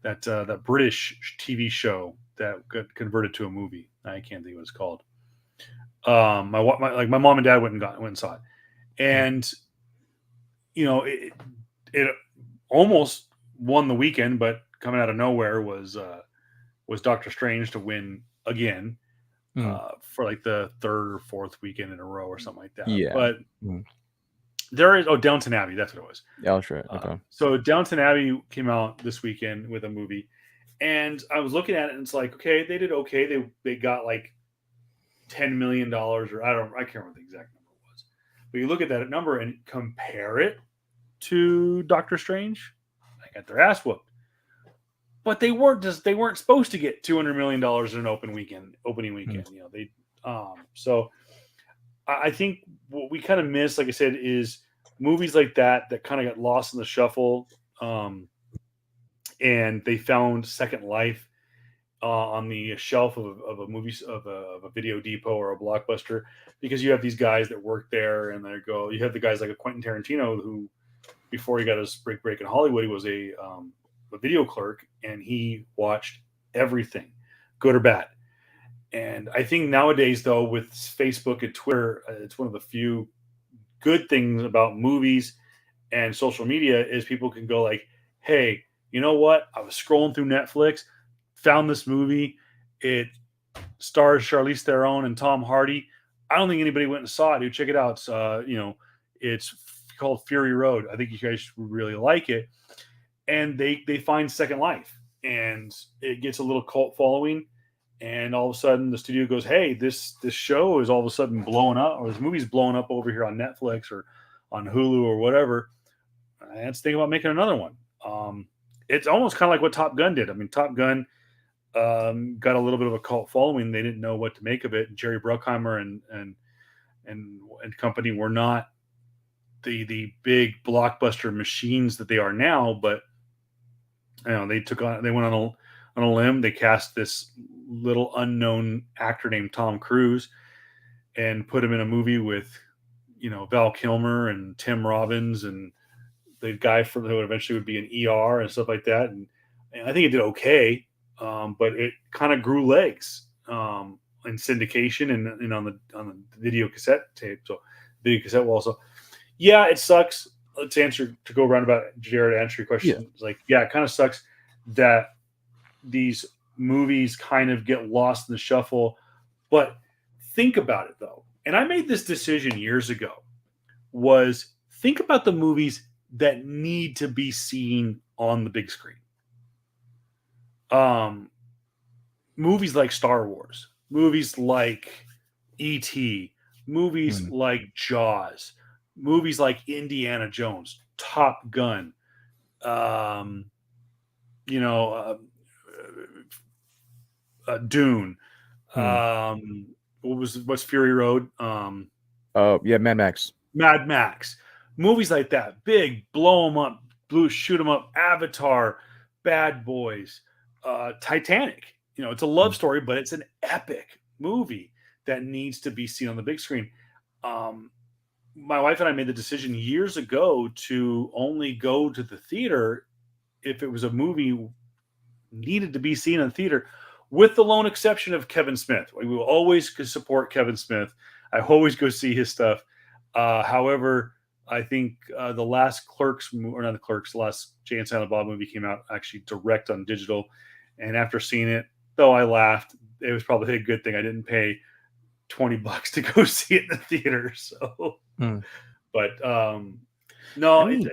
that British TV show that got converted to a movie. I can't think what it's called. My mom and dad went and saw it, Hmm. and it almost won the weekend, but coming out of nowhere was Doctor Strange to win again, Hmm. for like the third or fourth weekend in a row or something like that. Yeah. But Hmm. there is Downton Abbey. That's what it was. Yeah, that's right. Okay. So Downton Abbey came out this weekend with a movie, and I was looking at it, and it's like, okay, they did okay. They got like $10 million, or I can't remember the exact number was, but you look at that number and compare it to Doctor Strange, they got their ass whooped. But they weren't supposed to get $200 million in an opening Hmm. weekend. They so I think what we kind of miss, like I said, is movies like that kind of got lost in the shuffle, and they found second life on the shelf of a movie of a Video Depot or a Blockbuster, because you have these guys that work there, and they go. You have the guys like a Quentin Tarantino, who before he got his break in Hollywood, he was a video clerk, and he watched everything, good or bad. And I think nowadays, though, with Facebook and Twitter, it's one of the few good things about movies and social media is people can go like, "Hey, you know what? I was scrolling through Netflix, found this movie. It stars Charlize Theron and Tom Hardy. I don't think anybody went and saw it. Dude, check it out. It's called Fury Road. I think you guys would really like it." And they find second life, and it gets a little cult following, and all of a sudden the studio goes, hey, this show is all of a sudden blowing up, or this movie's blowing up over here on Netflix or on Hulu or whatever. Let's think about making another one. It's almost kind of like what Top Gun did. I mean, Top Gun got a little bit of a cult following. They didn't know what to make of it. Jerry Bruckheimer and company were not the big blockbuster machines that they are now, but they went on a limb. They cast this little unknown actor named Tom Cruise and put him in a movie with Val Kilmer and Tim Robbins and the guy from who eventually would be an ER and stuff like that. And I think it did okay, but it kind of grew legs in syndication and on the video cassette tape. So video cassette wall. So yeah, it sucks. To go around about Jared, answer your question. Yeah. It's like, yeah, it kind of sucks that these movies kind of get lost in the shuffle. But think about it though. And I made this decision years ago, was think about the movies that need to be seen on the big screen. Movies like Star Wars, movies like E.T., movies Hmm. like Jaws, movies like Indiana Jones, Top Gun, um, you know, Dune. Hmm. What's Fury Road? Oh yeah, Mad Max. Mad Max. Movies like that, big, blow them up, blue, shoot them up. Avatar, Bad Boys, Titanic. It's a love Hmm. story, but it's an epic movie that needs to be seen on the big screen. Um, my wife and I made the decision years ago to only go to the theater if it was a movie needed to be seen in theater, with the lone exception of Kevin Smith. We will always support Kevin Smith. I always go see his stuff. However, I think the last or not the Clerks, the last Jay and Silent Bob movie came out actually direct on digital. And after seeing it, though I laughed, it was probably a good thing I didn't pay $20 to go see it in the theater. So, Hmm. but I no, mean,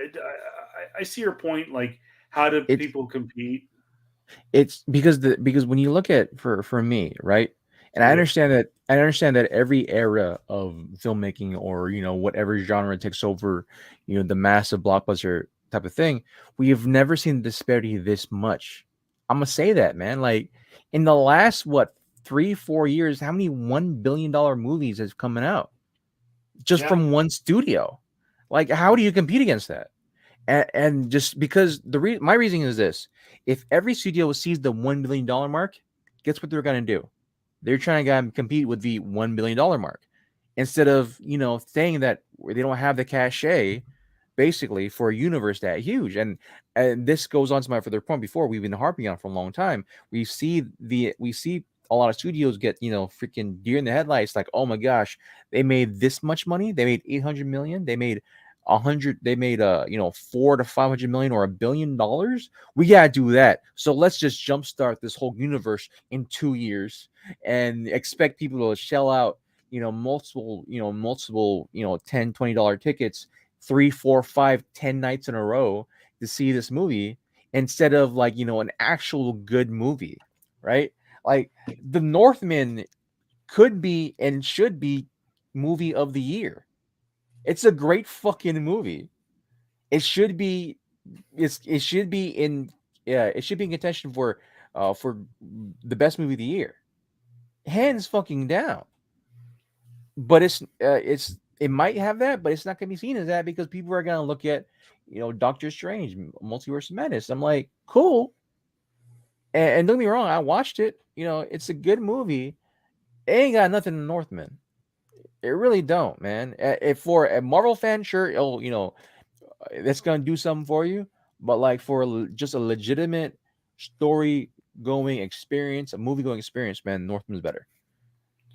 I see your point. Like, how do it's people compete? it's because when you look at for me, right? And Yep. I understand that every era of filmmaking or whatever genre takes over, the massive blockbuster type of thing, we have never seen the disparity this much. I'm gonna say that, man. Like in the last 3-4 years, how many $1 billion movies has coming out just Yeah. from one studio? Like, how do you compete against that? And just because my reasoning is this: if every studio sees the $1 billion mark, guess what they're gonna do? They're trying to compete with the $1 billion mark instead of saying that they don't have the cachet basically for a universe that huge. And this goes on to my further point before we've been harping on for a long time. We see a lot of studios get freaking deer in the headlights, like, oh my gosh, they made this much money, they made 800 million, they made 100, they made 4 to 500 million or $1 billion. We gotta do that, so let's just jumpstart this whole universe in 2 years and expect people to shell out multiple $10-20 tickets 3-4-5-10 nights in a row to see this movie instead of an actual good movie, right? Like The Northman could be and should be movie of the year. It's a great fucking movie. It should be. It should be in. Yeah, it should be in contention for the best movie of the year, hands fucking down. But it might have that, but it's not gonna be seen as that because people are gonna look at Doctor Strange, Multiverse of Madness. I'm like, cool. And don't get me wrong, I watched it. It's a good movie. It ain't got nothing in Northman. It really don't, man. If for a Marvel fan, sure, that's gonna do something for you. But like for just a legitimate story going experience, a movie going experience, man, Northman's better.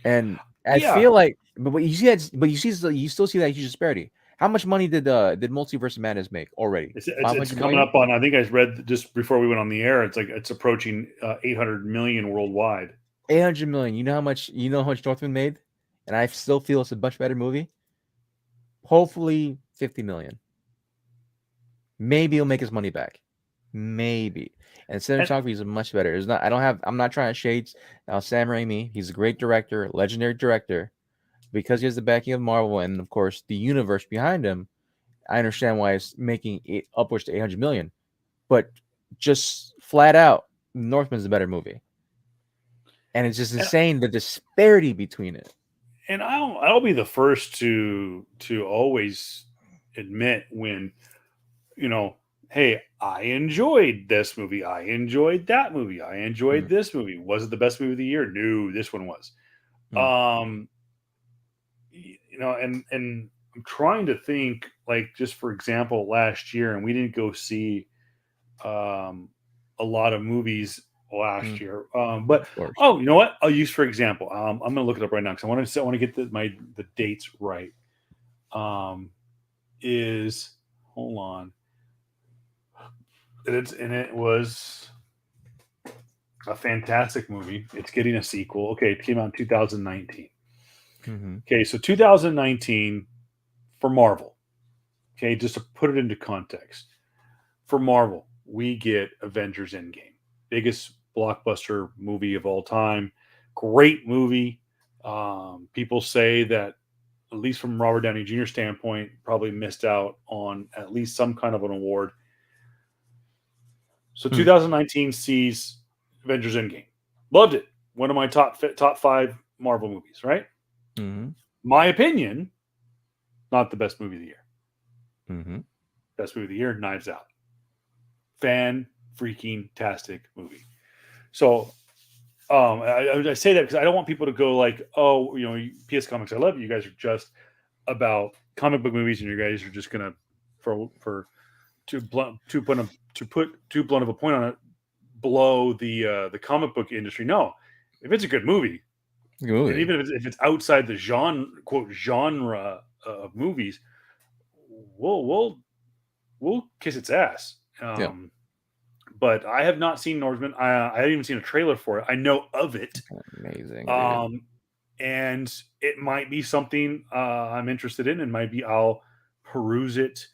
And I Yeah. feel like, but you see that, but you still see that huge disparity. How much money did Multiverse of Madness make already? It's 500 coming million, up on. I think I read just before we went on the air. It's like it's approaching 800 million worldwide. 800 million. You know how much Northman made, and I still feel it's a much better movie. Hopefully, 50 million. Maybe he'll make his money back. Maybe. And And cinematography is much better. It's not. I don't have. I'm not trying to shade Sam Raimi. He's a great director, legendary director, because he has the backing of Marvel and of course the universe behind him. I understand why it's making it upwards to 800 million, but just flat out, Northman's a better movie, and it's just and, insane the disparity between it. and I'll be the first to always admit when you know, hey, I enjoyed this movie. I enjoyed that movie. I enjoyed Mm, this movie. Was it the best movie of the year? No, this one was. mm, Um, and I'm trying to think, like, just for example, last year, and we didn't go see um, a lot of movies last mm, year. But of course. oh, you know what? I'll use for example. I'm going to look it up right now because I want to get the dates right. Um, is hold on. It was a fantastic movie. It's getting a sequel. Okay, it came out in 2019. Hmm. Okay, so 2019 for Marvel. Okay, just to put it into context, for Marvel, we get Avengers Endgame, biggest blockbuster movie of all time. Great movie. People say that, at least from Robert Downey Jr. standpoint, probably missed out on at least some kind of an award. So 2019 sees Avengers Endgame. Loved it. One of my top 5 Marvel movies, right? Mm-hmm. My opinion, not the best movie of the year. Mm-hmm. Best movie of the year, Knives Out. Fan freaking tastic movie. So I say that because I don't want people to go like, oh, PS Comics, I love you. You guys are just about comic book movies, and you guys are just gonna for too blunt of a point on it, blow the comic book industry. No, if it's a good movie, Good and movie. even if it's outside the genre of movies, we'll kiss its ass. Yeah. But I have not seen Northman. I haven't even seen a trailer for it. I know of it. Amazing, dude. And it might be something I'm interested in, and might be I'll peruse it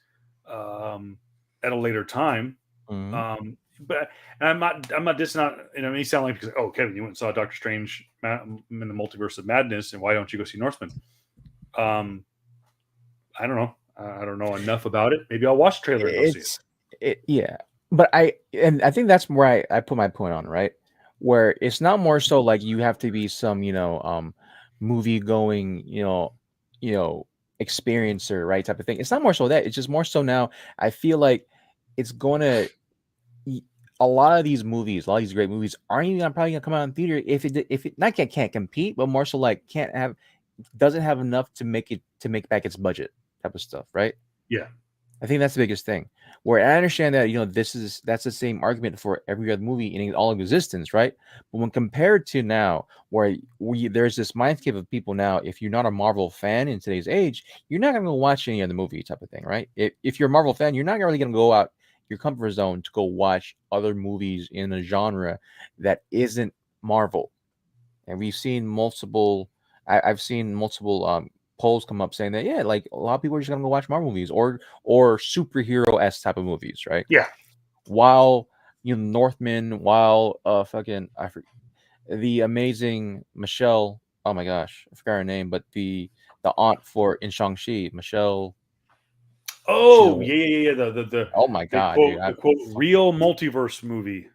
at a later time. Mm-hmm. But I'm not dissing out. And it may sound like because Kevin, you went and saw Doctor Strange in the Multiverse of Madness, and why don't you go see Northman? I don't know. I don't know enough about it. Maybe I'll watch the trailer and go see it. Yeah, but I think that's where I put my point on, right? Where it's not more so like you have to be some movie going experiencer, right, type of thing. It's not more so that. It's just more so now I feel like it's gonna a lot of these movies, a lot of these great movies aren't even probably gonna come out in theater if it not can't compete, but more so like doesn't have enough to make back its budget type of stuff, right? Yeah. I think that's the biggest thing. Where I understand that that's the same argument for every other movie in all existence, right? But when compared to now, where there's this mindscape of people now, if you're not a Marvel fan in today's age, you're not gonna go watch any other movie type of thing, right? If you're a Marvel fan, you're not really gonna go out your comfort zone to go watch other movies in a genre that isn't Marvel. And we've seen multiple. I've seen multiple polls come up saying that like a lot of people are just gonna go watch Marvel movies or superhero s type of movies, right? Yeah. While Northman, while the amazing Michelle. Oh my gosh, I forgot her name, but the aunt for in Shang-Chi, Michelle. Oh yeah. The Oh my they god, dude! quote the quote real multiverse movie.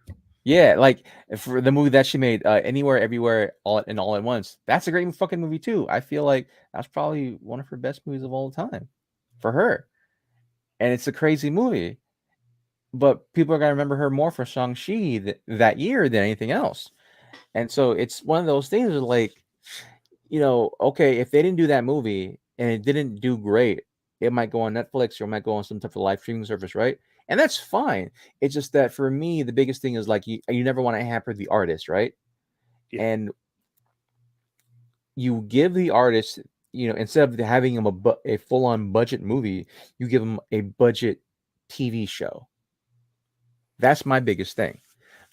Yeah, like for the movie that she made, Anywhere, Everywhere, All at Once. That's a great fucking movie too. I feel like that's probably one of her best movies of all time for her. And it's a crazy movie, but people are gonna remember her more for Shang-Chi that year than anything else. And so it's one of those things where like, okay, if they didn't do that movie and it didn't do great, it might go on Netflix or it might go on some type of live streaming service, right? And that's fine. It's just that for me, the biggest thing is like you never want to hamper the artist, right? Yeah. And you give the artist, instead of having him a full-on budget movie, you give him a budget TV show. That's my biggest thing.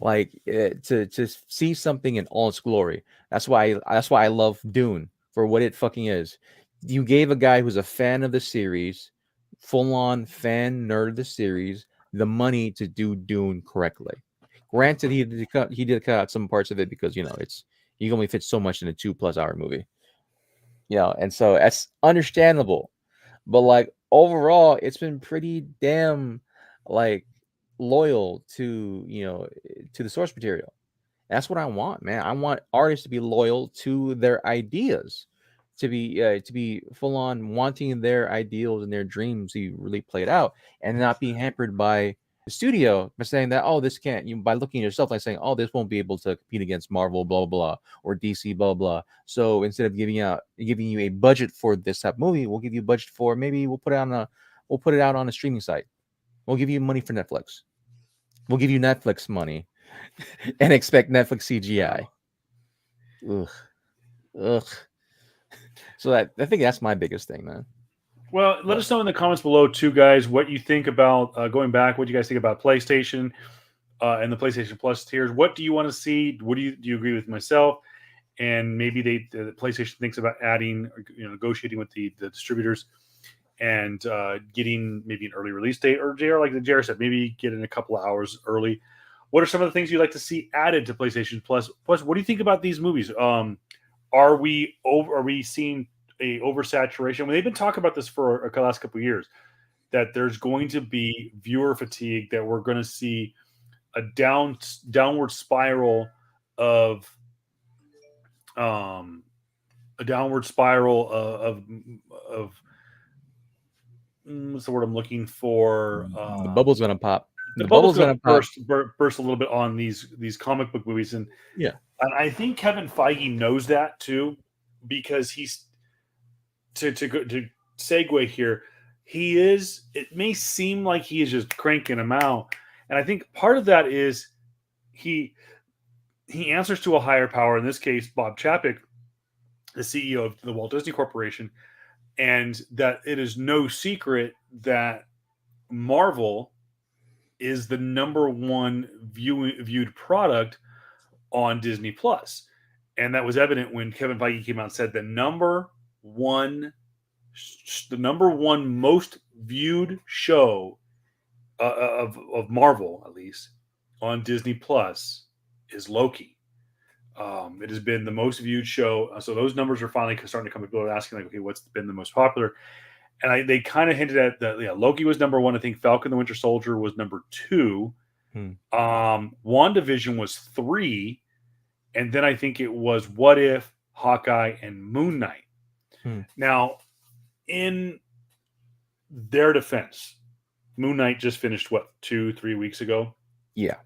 Like to see something in all its glory. That's why I love Dune for what it fucking is. You gave a guy who's a fan of the series, full-on fan nerd of the series, the money to do Dune correctly. Granted, he did cut out some parts of it because you only fit so much in a 2+ hour movie. And so that's understandable. But like overall, it's been pretty damn like loyal to to the source material. That's what I want, man. I want artists to be loyal to their ideas, to be full on wanting their ideals and their dreams to really play it out, and not be hampered by the studio by saying that this can't. By looking at yourself like saying this won't be able to compete against Marvel, blah blah, or DC, blah blah. So instead of giving you a budget for this type of movie, we'll give you a budget for maybe we'll put it out on a streaming site. We'll give you money for Netflix. We'll give you Netflix money and expect Netflix CGI. Ugh. So I think that's my biggest thing, man. Well, let us know in the comments below too, guys, what you think about going back. What do you guys think about PlayStation and the PlayStation Plus tiers? What do you want to see? What do you agree with myself? And maybe the PlayStation thinks about adding, negotiating with the distributors and getting maybe an early release date, or JR, like the JR said, maybe get in a couple of hours early. What are some of the things you'd like to see added to PlayStation Plus? Plus, what do you think about these movies? Are we seeing a oversaturation? They've been talking about this for the last couple of years, that there's going to be viewer fatigue, that we're going to see a downward spiral of um a downward spiral of what's the word I'm looking for? The bubble's gonna pop. The The bubble's bubble's going gonna to pop. burst a little bit on these comic book movies, and Yeah. I think Kevin Feige knows that too, because he's to segue here. He is. It may seem like he is just cranking them out, and I think part of that is he answers to a higher power. In this case, Bob Chapek, the CEO of the Walt Disney Corporation, and that it is no secret that Marvel is the number one viewed product on Disney Plus. And that was evident when Kevin Feige came out and said the number one most viewed show of Marvel, at least on Disney Plus, is Loki. It has been the most viewed show. So those numbers are finally starting to come. People are asking, like, okay, what's been the most popular? And they kind of hinted at that. Yeah, Loki was number one. I think Falcon the Winter Soldier was number two. WandaVision was 3. And then I think it was What If, Hawkeye, and Moon Knight. Now, in their defense, Moon Knight just finished, 2-3 weeks ago? Yeah.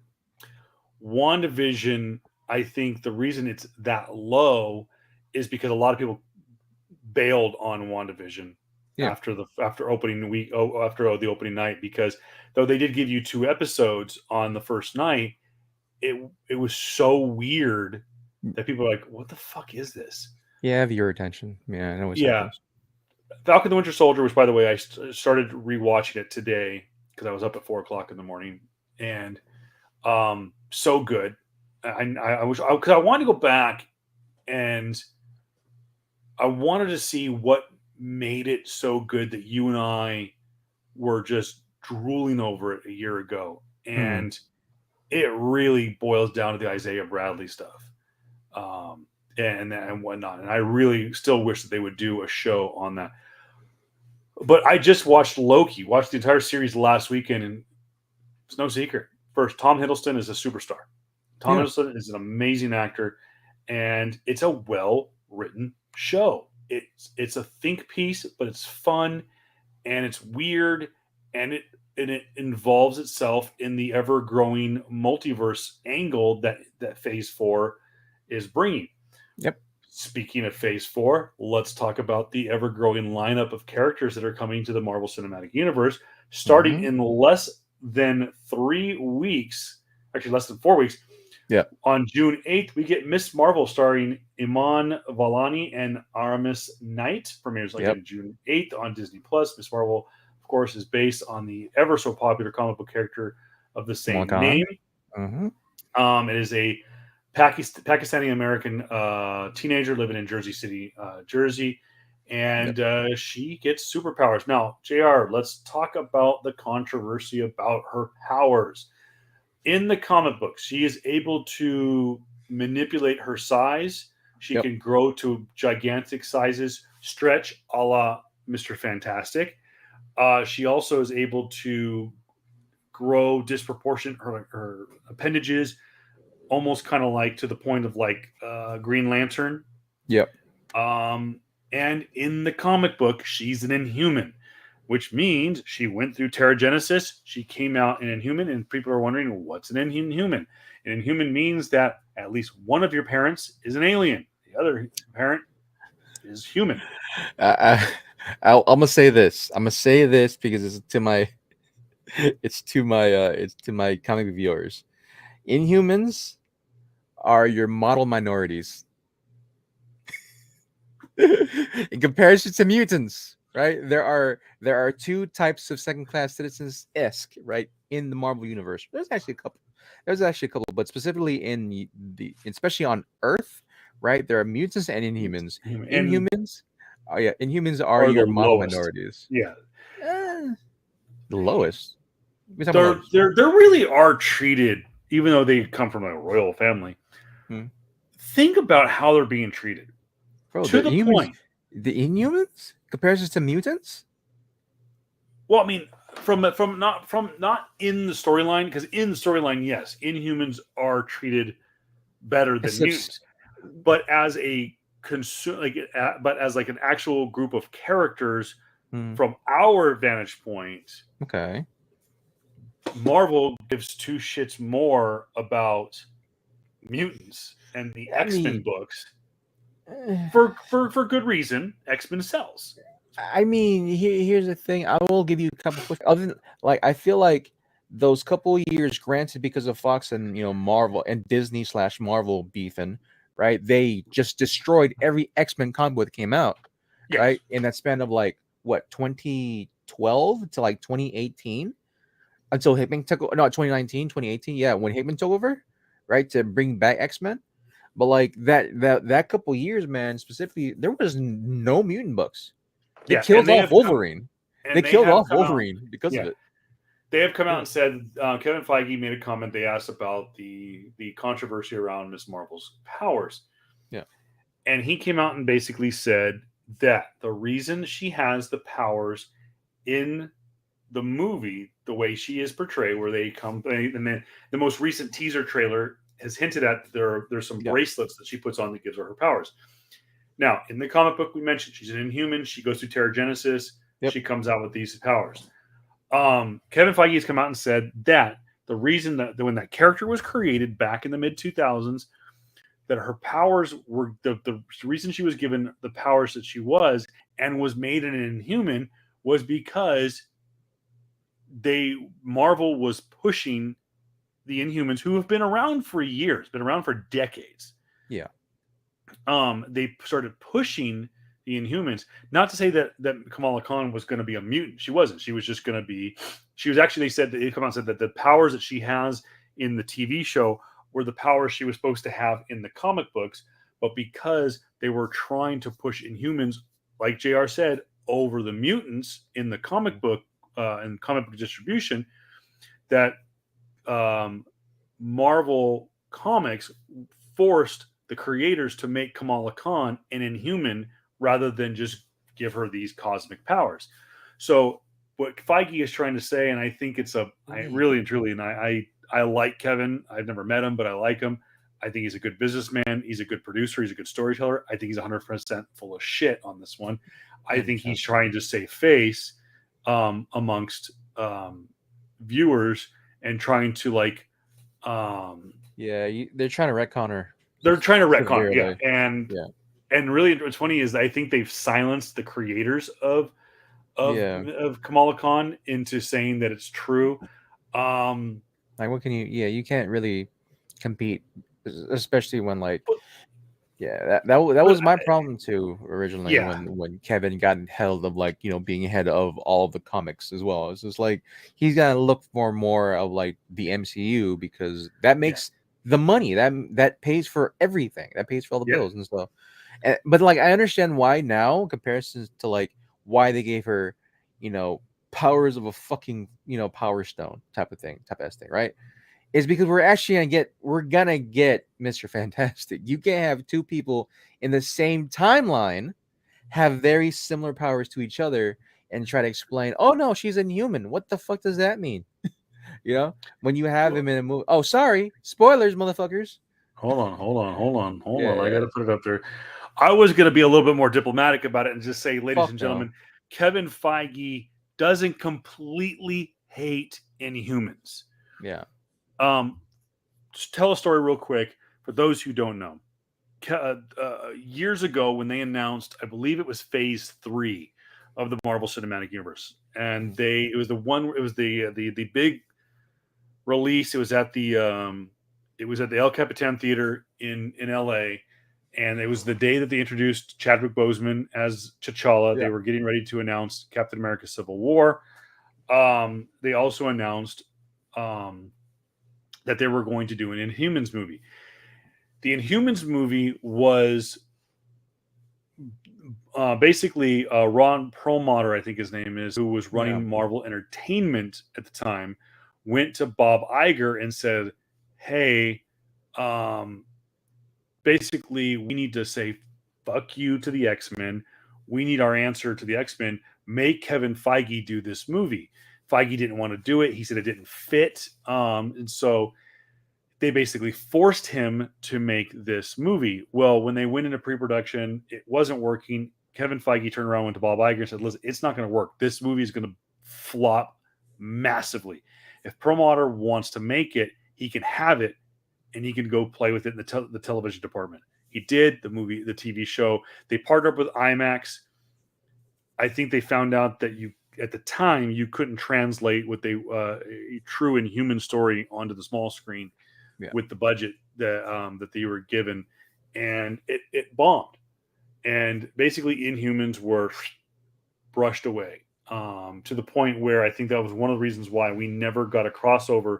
WandaVision, I think the reason it's that low is because a lot of people bailed on WandaVision after the opening week, after the opening night, because though they did give you 2 episodes on the first night, it was so weird that people are like, what the fuck is this? Yeah, have your attention. Yeah, I know what's happening. Falcon the Winter Soldier, which, by the way, I started rewatching it today because I was up at 4:00 in the morning, and so good. I wish, because I wanted to go back and I wanted to see what made it so good that you and I were just drooling over it a year ago. And it really boils down to the Isaiah Bradley stuff. And whatnot. And I really still wish that they would do a show on that. But I just watched Loki, watched the entire series last weekend, and it's no secret. First, Tom Hiddleston is a superstar. Tom Hiddleston is an amazing actor, and it's a well-written show. It's a think piece, but it's fun, and it's weird, and it involves itself in the ever-growing multiverse angle that Phase 4 is bringing. Yep. Speaking of Phase 4, let's talk about the ever-growing lineup of characters that are coming to the Marvel Cinematic Universe, starting in less than 3 weeks, actually less than 4 weeks. Yeah. On June 8th, we get Miss Marvel starring Iman Vellani and Aramis Knight. Premieres on June 8th on Disney Plus. Miss Marvel, of course, is based on the ever so popular comic book character of the same name. It is a Pakistani American teenager living in Jersey City, Jersey, and she gets superpowers. Now, JR, let's talk about the controversy about her powers. In the comic books, she is able to manipulate her size. She can grow to gigantic sizes, stretch a la Mr. Fantastic. She also is able to grow disproportionate her appendages, almost kind of like to the point of like Green Lantern. Yep. And in the comic book, she's an Inhuman, which means she went through Terrigenesis. She came out an Inhuman, and people are wondering, what's an Inhuman? An Inhuman means that at least one of your parents is an alien. The other parent is human. I'm gonna say this. I'm gonna say this because it's to my comic viewers. Inhumans are your model minorities in comparison to mutants. Right, there are 2 types of second-class citizens-esque, right, in the Marvel universe. There's actually a couple, but specifically especially on Earth, right? There are mutants and Inhumans. Inhumans are your model minorities. Yeah, the lowest. They really are treated, even though they come from a royal family. Think about how they're being treated. Bro, to the point. The Inhumans? Comparisons to mutants? Well, I mean, from not in the storyline, because in the storyline, yes, Inhumans are treated better than mutants, but as a but as like an actual group of characters from our vantage point, okay, Marvel gives two shits more about mutants and the X-Men books for good reason. X-Men sells. I mean, here's the thing. I will give you a couple push. Other than, like, I feel like those couple of years, granted, because of Fox and Marvel and Disney / Marvel beefing, right? They just destroyed every X-Men comic book that came out, Yes. right? In that span of like what 2012 to like 2018, until Hickman took 2019, 2018, yeah, when Hickman took over, right, to bring back X-Men. But like that couple years, man, specifically, there was no mutant books. They killed off Wolverine. They killed off Wolverine because of it. They have come out and said, Kevin Feige made a comment. They asked about the controversy around Ms. Marvel's powers. Yeah. And he came out and basically said that the reason she has the powers in the movie, the way she is portrayed, where they come, and then the most recent teaser trailer has hinted at there's some bracelets that she puts on that gives her powers. Now, in the comic book we mentioned, she's an Inhuman. She goes through Terrigenesis. Yep. She comes out with these powers. Kevin Feige has come out and said that the reason that when that character was created back in the mid 2000s, that her powers were the reason she was given the powers that she was and was made an Inhuman was because Marvel was pushing the Inhumans, who have been around for years, been around for decades. Yeah. They started pushing the Inhumans. Not to say that Kamala Khan was going to be a mutant. She wasn't. She was just going to be. She was actually. They said that they come out and said that the powers that she has in the TV show were the powers she was supposed to have in the comic books, but because they were trying to push Inhumans, like JR said, over the mutants in the comic book and comic book distribution, that Marvel Comics forced the creators to make Kamala Khan an Inhuman rather than just give her these cosmic powers. So what Feige is trying to say, and I think it's I really and truly, and I like Kevin. I've never met him, but I like him. I think he's a good businessman. He's a good producer. He's a good storyteller. I think he's 100% full of shit on this one. I think he's trying to save face amongst viewers and trying to they're trying to retcon her. They're trying to retcon, and really, what's funny is I think they've silenced the creators of Kamala Khan into saying that it's true. Like, what can you? Yeah, you can't really compete, especially when that was my problem too originally. When Kevin got held of being head of all of the comics as well. It's just like he's gotta look for more of the MCU, because that makes the money that pays for everything, that pays for all the bills and stuff. But I understand why now, comparisons to why they gave her powers of a fucking power stone type of thing, right? Is because we're gonna get Mr. Fantastic. You can't have two people in the same timeline have very similar powers to each other and try to explain, oh no, she's Inhuman. What the fuck does that mean? When you have him in a movie. Oh, sorry, spoilers, motherfuckers. Hold on. I gotta put it up there. I was gonna be a little bit more diplomatic about it and just say, ladies and gentlemen, Kevin Feige doesn't completely hate Inhumans. Yeah. Just tell a story real quick for those who don't know. Years ago, when they announced, I believe it was Phase 3 of the Marvel Cinematic Universe, and it was the big release. It was at the El Capitan Theater in LA, and it was the day that they introduced Chadwick Boseman as T'Challa. They were getting ready to announce Captain America: Civil War. They also announced that they were going to do an Inhumans movie. The Inhumans movie was basically Ron Perlmutter, I think his name is, who was running Marvel Entertainment at the time, went to Bob Iger and said, hey, basically we need to say fuck you to the X-Men. We need our answer to the X-Men. Make Kevin Feige do this movie. Feige didn't want to do it. He said it didn't fit. And so they basically forced him to make this movie. Well, when they went into pre-production, it wasn't working. Kevin Feige turned around, went to Bob Iger and said, listen, it's not going to work. This movie is going to flop massively. If Perlmutter wants to make it, he can have it, and he can go play with it in the television department. He did. The movie, the TV show, they partnered up with IMAX. I think they found out that at the time, you couldn't translate what a true Inhuman story onto the small screen with the budget that they were given, and it bombed. And basically, Inhumans were brushed away to the point where I think that was one of the reasons why we never got a crossover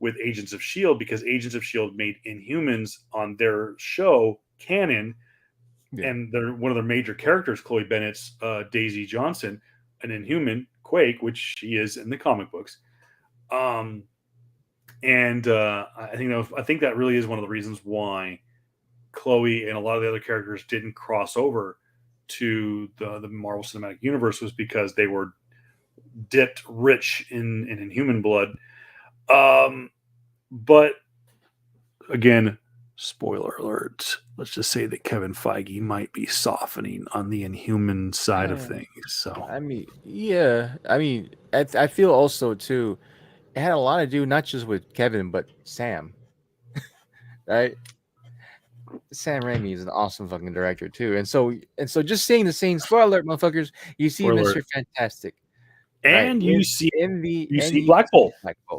with Agents of S.H.I.E.L.D. because Agents of S.H.I.E.L.D. made Inhumans on their show canon, and they're one of their major characters, Chloe Bennett's Daisy Johnson, an Inhuman, Quake, which she is in the comic books. I think that really is one of the reasons why Chloe and a lot of the other characters didn't cross over to the Marvel Cinematic Universe, was because they were dipped rich in Inhuman blood. But again, spoiler alert. Let's just say that Kevin Feige might be softening on the Inhuman side of things. So I feel also too, it had a lot to do not just with Kevin but Sam, right? Sam Raimi is an awesome fucking director too, and so just seeing the scene, spoiler alert, motherfuckers, you see Mr. Fantastic, and right? you see Black Bolt.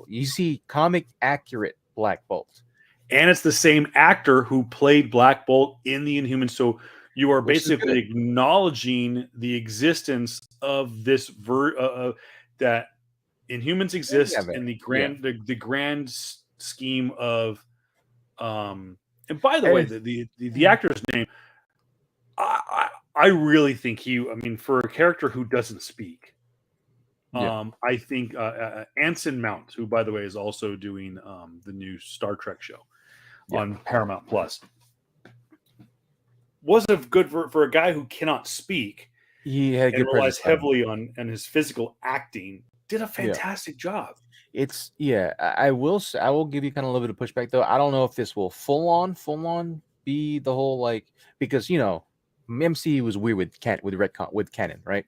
You see comic accurate Black Bolt. And it's the same actor who played Black Bolt in the Inhumans. So you are basically acknowledging the existence of this that Inhumans exist in the grand scheme of. And by the way, the actor's name, I really think for a character who doesn't speak, I think Anson Mount, who by the way is also doing the new Star Trek show on Paramount Plus, was good for a guy who cannot speak. He had and relies heavily on his physical acting. Did a fantastic job. I will give you kind of a little bit of pushback though. I don't know if this will full on be the whole because MCU was weird with canon, right?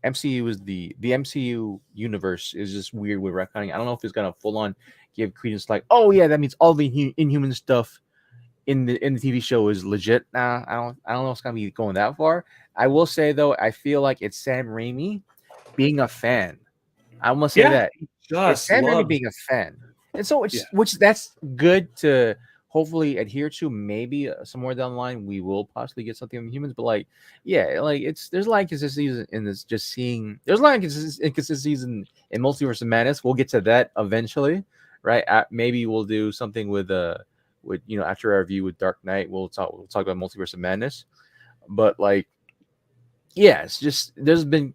MCU was the MCU universe is just weird with retconning. I don't know if it's gonna full on give credence that means all the Inhuman stuff in the TV show is legit. Nah, I don't know if it's gonna be going that far. I will say though, I feel like it's Sam Raimi being a fan. I must say that it's Sam Raimi being a fan, and so which that's good to hopefully adhere to. Maybe somewhere down the line we will possibly get something on Humans, but there's inconsistencies in this. Just seeing there's inconsistencies in Multiverse of Madness. We'll get to that eventually, right? Maybe we'll do something with after our review with Dark Knight, we'll talk about Multiverse of Madness, but it's just there's been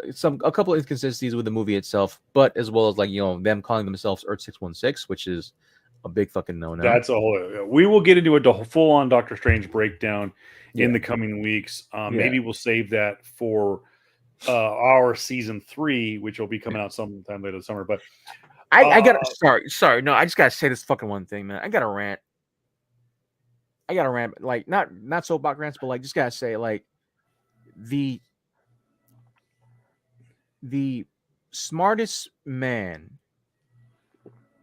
a couple of inconsistencies with the movie itself, but as well as them calling themselves Earth 616, which is a big fucking no-no. That's a whole. We will get into a full-on Doctor Strange breakdown in the coming weeks. Maybe we'll save that for our season 3, which will be coming out sometime later this summer. But I gotta sorry, no, I just gotta say this fucking one thing, man. I gotta rant, not soapbox rants, but just gotta say the smartest man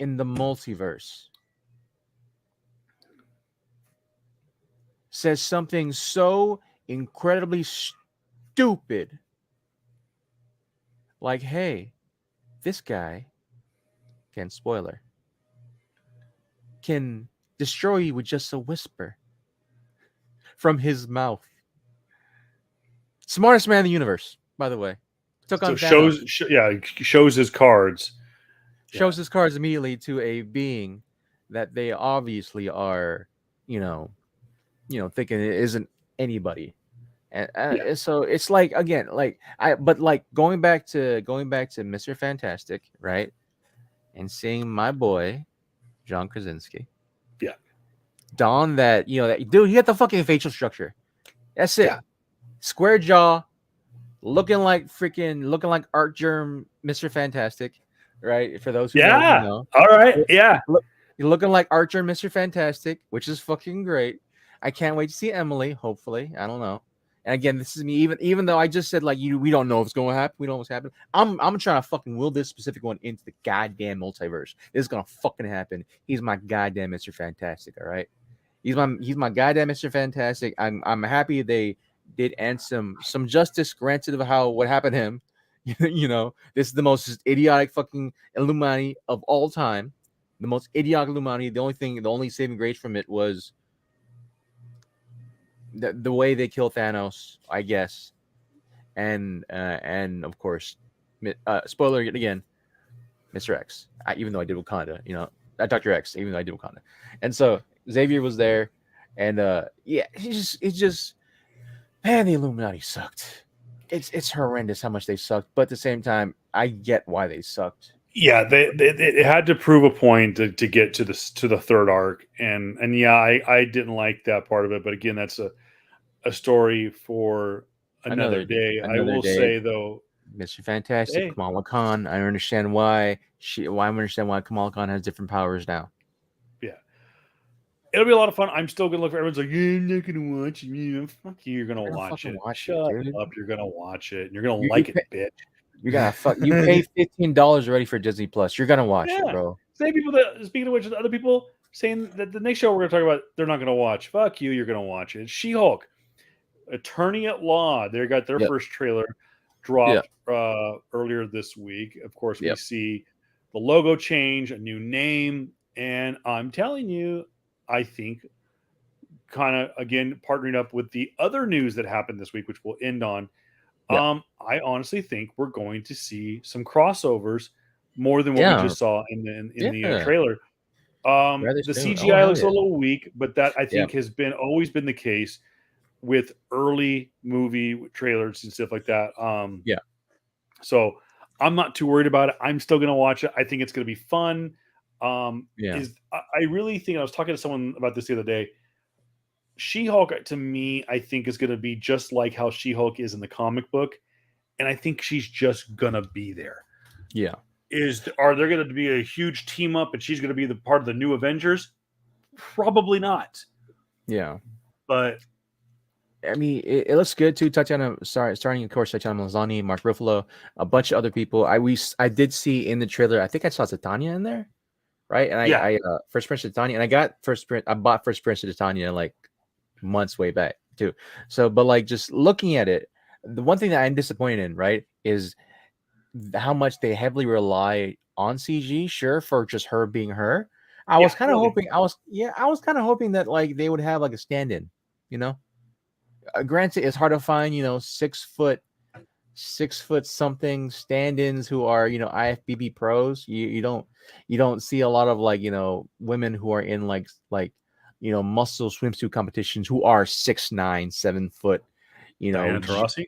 in the multiverse says something so incredibly stupid hey, this guy can destroy you with just a whisper from his mouth. Smartest man in the universe, by the way. Shows his cards. Shows his cards immediately to a being that they obviously are, thinking it isn't anybody. And so it's going back to Mr. Fantastic, right? And seeing my boy, John Krasinski. Yeah. Don dude, he got the fucking facial structure. That's it. Yeah. Square jaw, looking like Art Germ, Mr. Fantastic, right? For those who know, you Yeah. know. All right. Yeah. You're looking like Art Germ, Mr. Fantastic, which is fucking great. I can't wait to see Emily. Hopefully, I don't know. And again, this is me. Even though I just said like we don't know what's going to happen. We don't know what's happening. I'm trying to fucking will this specific one into the goddamn multiverse. This is gonna fucking happen. He's my goddamn Mr. Fantastic. All right. He's my goddamn Mr. Fantastic. I'm happy they did and some justice granted of what happened to him. You know, this is the most idiotic fucking Illuminati of all time. The most idiotic Illuminati. The only saving grace from it was the way they kill Thanos, I guess, and of course, spoiler again, Mr. X. Even though I did Wakanda, you know, Dr. X. Even though I did Wakanda, and so Xavier was there, and yeah, it's just man, the Illuminati sucked. It's horrendous how much they sucked, but at the same time, I get why they sucked. Yeah, they had to prove a point to get to the third arc, and yeah, I didn't like that part of it. But again, that's a story for another day. I Another will day. say though, Mr. Fantastic, hey, Kamala Khan. I understand why I understand why Kamala Khan has different powers now. yeah, it'll be a lot of fun. I'm still gonna look for everyone's like, yeah, I'm not gonna watch it. Yeah, fuck you, you're gonna watch it. Shut up, you're gonna watch it, and you're gonna like it, bitch. You gotta fuck. You pay $15 already for Disney Plus. You're gonna watch it, bro. Same people that speaking of which, other people saying that the next show we're gonna talk about, they're not gonna watch. Fuck you, you're gonna watch it. She-Hulk, Attorney at Law. They got their first trailer dropped earlier this week. Of course, we see the logo change, a new name, and I'm telling you, I think kind of again partnering up with the other news that happened this week, which we'll end on. I honestly think we're going to see some crossovers more than what we just saw in the trailer. The CGI looks a little weak, but that I think has always been the case with early movie trailers and stuff like that. So I'm not too worried about it. I'm still going to watch it. I think it's going to be fun. I really think I was talking to someone about this the other day. She-Hulk to me, I think is going to be just like how She-Hulk is in the comic book, and I think she's just going to be there. Yeah. Are there going to be a huge team up and she's going to be the part of the new Avengers? Probably not. Yeah. But I mean, it looks good too. Starting of course, Tatiana Maslany, Mark Ruffalo, a bunch of other people. I did see in the trailer. I think I saw Titania in there, right? And I First Prince of Titania, and I bought First Prince of Titania like months way back too. So, but like just looking at it, the one thing that I'm disappointed in, right, is how much they heavily rely on CG. Sure, for just her being her. I was kind of hoping that like they would have like a stand-in, you know. Granted, it's hard to find, you know, 6 foot something stand-ins who are, you know, IFBB pros. You don't see a lot of like, you know, women who are in like you know, muscle swimsuit competitions who are 6'9", 7 foot. You know, Diana Taurasi.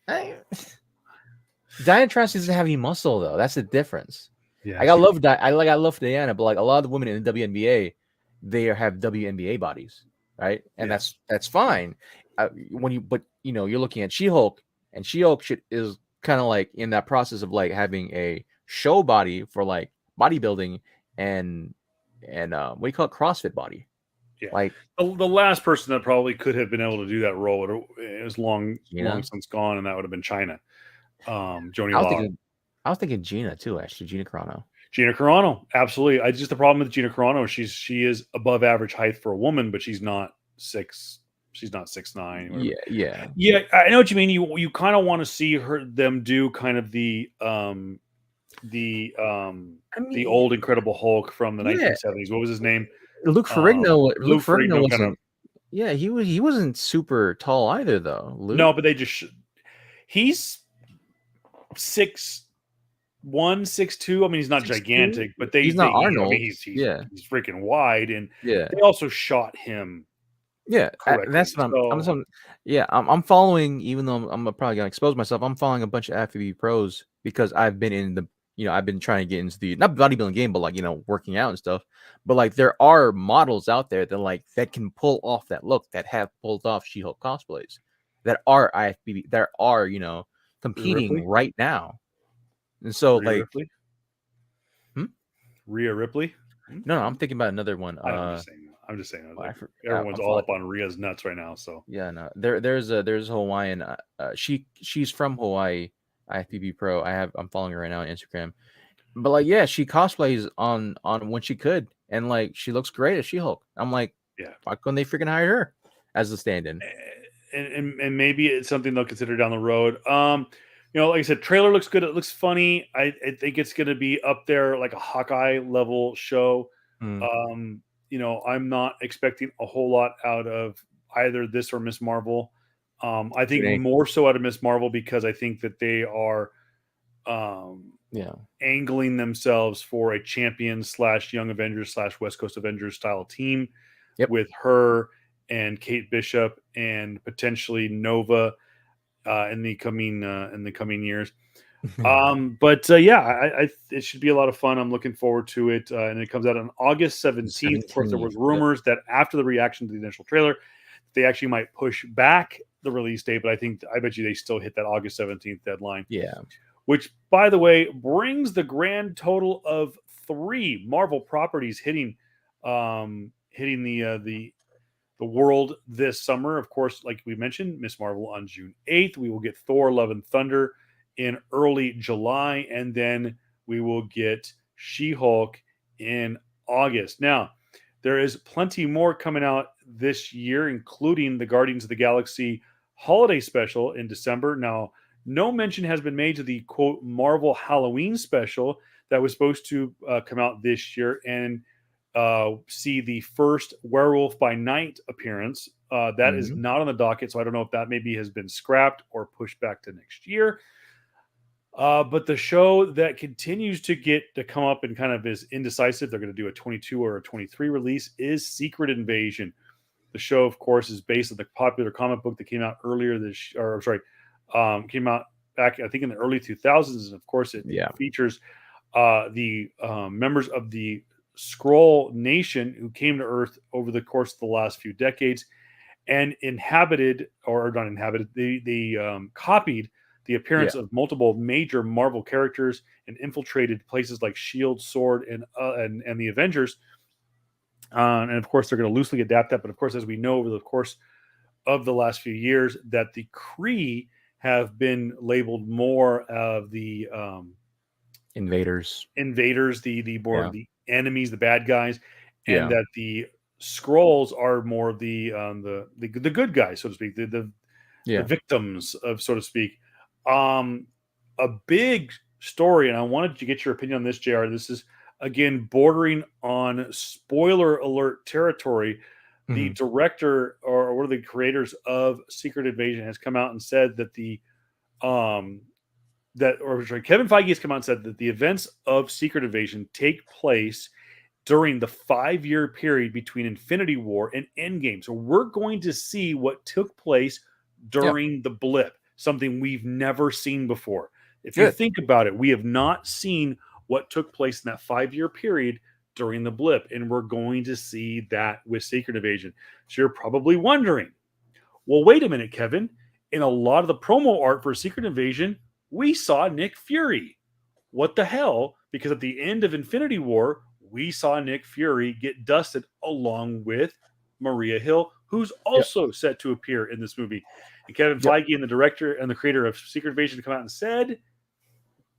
Diana Taurasi doesn't have any muscle though. That's the difference. Yeah, I love Diana, but like a lot of the women in the WNBA, they have WNBA bodies, right? And that's fine. But you know, you're looking at She-Hulk, and She-Hulk is kind of like in that process of like having a show body for like bodybuilding and what do you call it, CrossFit body. Yeah, like the last person that probably could have been able to do that role is long since gone, and that would have been China. Joni Law. I was thinking Gina too, actually. Gina Carano. Gina Carano, absolutely. The problem with Gina Carano, she is above average height for a woman, but she's not 6'9". Yeah. I know what you mean. You kind of want to see them do kind of the old Incredible Hulk from the 1970s. What was his name? Luke Ferrigno. Luke Ferrigno wasn't. Yeah, he wasn't super tall either, though. No, but they just he's 6'1", 6'2". I mean, he's not 6'2"? Gigantic, but he's not Arnold. I mean, he's freaking wide, and they also shot him. Yeah, that's what I'm following. Even though I'm probably gonna expose myself, I'm following a bunch of FBB pros because I've been in the, you know, I've been trying to get into the not bodybuilding game, but like, you know, working out and stuff. But like, there are models out there that can pull off that look, that have pulled off She-Hulk cosplays, that are IFBB, that are, you know, Rhea competing Ripley. right now. And so, Rhea like, Ripley. hmm? Rhea Ripley. No, I'm thinking about another one. I know. I'm just saying. I'm just saying. Well, Like everyone's I'm all up on Rhea's nuts right now. So yeah, no. There's a Hawaiian. She's from Hawaii. IFBB Pro. I'm following her right now on Instagram. But like, yeah, she cosplays on when she could, and like, she looks great as She-Hulk. I'm like, yeah. why couldn't they freaking hire her as the stand-in? And maybe it's something they'll consider down the road. Like I said, trailer looks good. It looks funny. I think it's going to be up there like a Hawkeye level show. Mm, I'm not expecting a whole lot out of either this or Miss Marvel. I think Same. more so out of Miss Marvel because I think that they are Yeah. angling themselves for a champion / Young Avengers / West Coast Avengers style team Yep. with her and Kate Bishop and potentially Nova in the coming years. It should be a lot of fun. I'm looking forward to it, and it comes out on August 17th. Of course, there was 17th. Yep. rumors that after the reaction to the initial trailer, they actually might push back the release date, but I bet you they still hit that August 17th deadline. Yeah. Which, by the way, brings the grand total of 3 Marvel properties hitting the world this summer. Of course, like we mentioned, Miss Marvel on June 8th. We will get Thor: Love and Thunder in early July, and then we will get She-Hulk in August. Now, there is plenty more coming out this year, including the Guardians of the Galaxy holiday special in December. Now, no mention has been made to the quote Marvel Halloween special that was supposed to come out this year and see the first Werewolf by Night appearance. That is not on the docket, so I don't know if that maybe has been scrapped or pushed back to next year. But the show that continues to come up and kind of is indecisive, they're going to do a 22 or a 23 release, is Secret Invasion. The show, of course, is based on the popular comic book that came out came out back, I think, in the early 2000s. And of course, it features the members of the Skrull Nation who came to Earth over the course of the last few decades and copied the appearance of multiple major Marvel characters and infiltrated places like Shield, Sword, and the Avengers. And of course, they're going to loosely adapt that. But of course, as we know over the course of the last few years, that the Kree have been labeled more of the invaders, the enemies, the bad guys, and that the Skrulls are more of the good guys, so to speak, the victims of, so to speak. A big story, and I wanted to get your opinion on this, JR. This is again bordering on spoiler alert territory. The director or one of the creators of Secret Invasion has come out and said that Kevin Feige has come out and said that the events of Secret Invasion take place during the 5-year period between Infinity War and Endgame. So we're going to see what took place during the blip, something we've never seen before. If you think about it, we have not seen what took place in that 5-year period during the blip, and we're going to see that with Secret Invasion. So you're probably wondering, well, wait a minute, Kevin. In a lot of the promo art for Secret Invasion, we saw Nick Fury. What the hell? Because at the end of Infinity War, we saw Nick Fury get dusted along with Maria Hill, who's also set to appear in this movie. And Kevin Feige and the director and the creator of Secret Invasion come out and said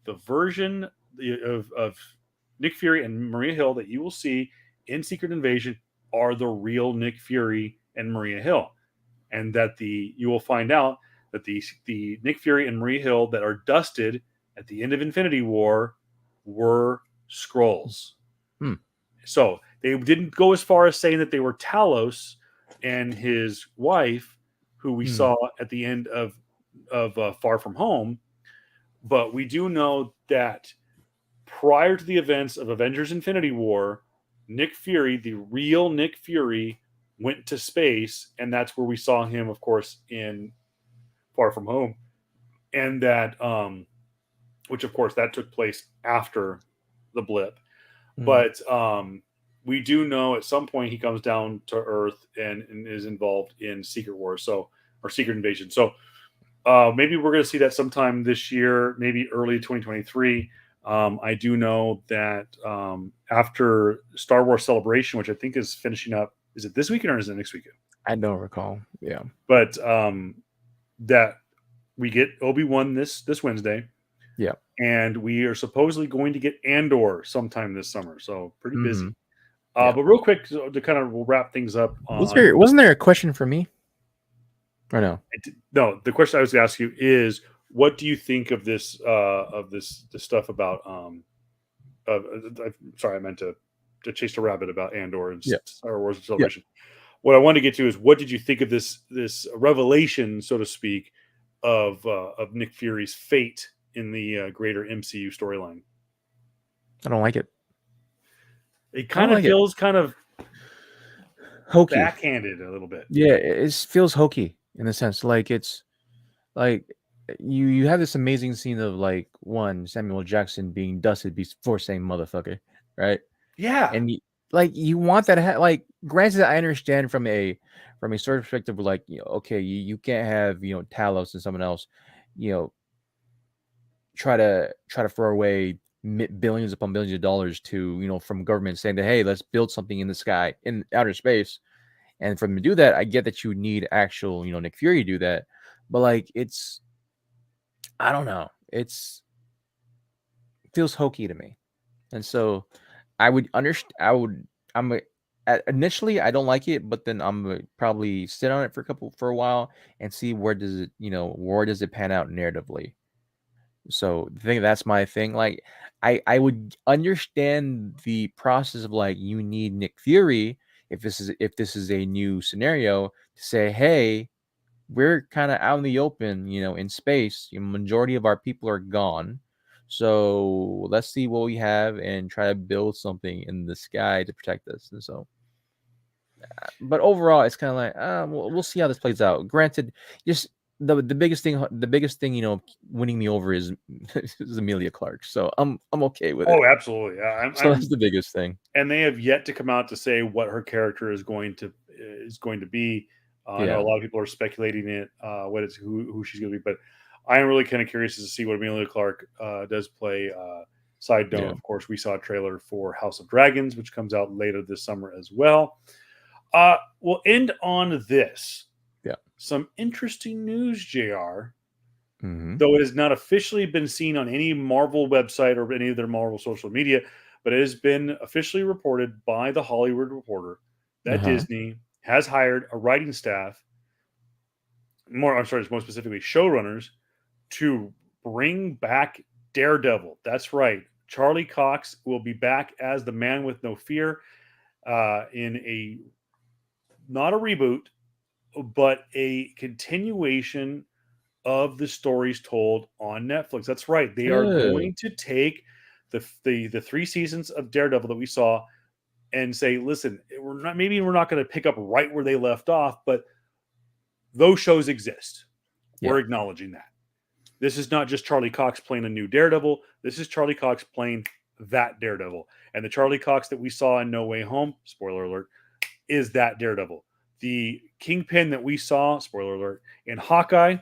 the version of Nick Fury and Maria Hill that you will see in Secret Invasion are the real Nick Fury and Maria Hill. And that you will find out that the Nick Fury and Maria Hill that are dusted at the end of Infinity War were Skrulls. So they didn't go as far as saying that they were Talos and his wife, who we saw at the end of Far From Home. But we do know that prior to the events of Avengers Infinity War, Nick Fury, the real Nick Fury, went to space, and that's where we saw him, of course, in Far From Home. And that, which of course that took place after the blip. But we do know at some point he comes down to Earth and is involved in Secret War, or Secret Invasion. So Maybe we're going to see that sometime this year, maybe early 2023. I do know that after Star Wars Celebration, which I think is finishing up, is it this weekend or is it next weekend? I don't recall. Yeah. But that we get Obi-Wan this Wednesday, Yeah. and we are supposedly going to get Andor sometime this summer. So pretty Hmm. busy. Yeah. But real quick, to kind of wrap things up Wasn't there a question for me? Or no? No, the question I was going to ask you is, what do you think of this this stuff about sorry, I meant to chase a rabbit about Andor and Yeah. Star Wars Yeah. Celebration. What I wanted to get to is, what did you think of this revelation, so to speak, of Nick Fury's fate in the greater MCU storyline? I don't like it. It kind of like it. feels kind of Hokey. backhanded a little bit. Yeah, it feels hokey in a sense. Like it's like you have this amazing scene of like one Samuel Jackson being dusted before saying motherfucker, right? Yeah, And like you want that like granted I understand from a sort of perspective like okay you can't have Talos and someone else you know try to throw away billions upon billions of dollars to from government saying that hey let's build something in the sky in outer space, and for them to do that I get that you need actual Nick Fury to do that, but like I don't know, feels hokey to me. And so I would understand. Initially I don't like it, but then I'm gonna probably sit on it for a while and see where does it pan out narratively. So the thing that's my thing. Like I would understand the process of like you need Nick Fury if this is a new scenario to say hey we're kind of out in the open, in space. Majority of our people are gone. So let's see what we have and try to build something in the sky to protect us. And so, but overall, it's kind of like, we'll see how this plays out. Granted, just the biggest thing, winning me over is Emilia Clarke. So I'm okay with it. oh, absolutely. So that's the biggest thing. And they have yet to come out to say what her character is going to be. I know a lot of people are speculating it, who she's going to be, but I am really kind of curious to see what Emilia Clarke does play. Side note, of course, we saw a trailer for House of Dragons, which comes out later this summer as well. We'll end on this. Yeah, some interesting news, JR. Mm-hmm. Though it has not officially been seen on any Marvel website or any of their Marvel social media, but it has been officially reported by the Hollywood Reporter that Disney has hired a writing staff, more specifically showrunners, to bring back Daredevil. That's right. Charlie Cox will be back as the Man with No Fear in a not a reboot, but a continuation of the stories told on Netflix. That's right. They are going to take the 3 seasons of Daredevil that we saw and say, listen, we're not going to pick up right where they left off, but those shows exist. Yeah. We're acknowledging that. This is not just Charlie Cox playing a new Daredevil. This is Charlie Cox playing that Daredevil. And the Charlie Cox that we saw in No Way Home, spoiler alert, is that Daredevil. The Kingpin that we saw, spoiler alert, in Hawkeye,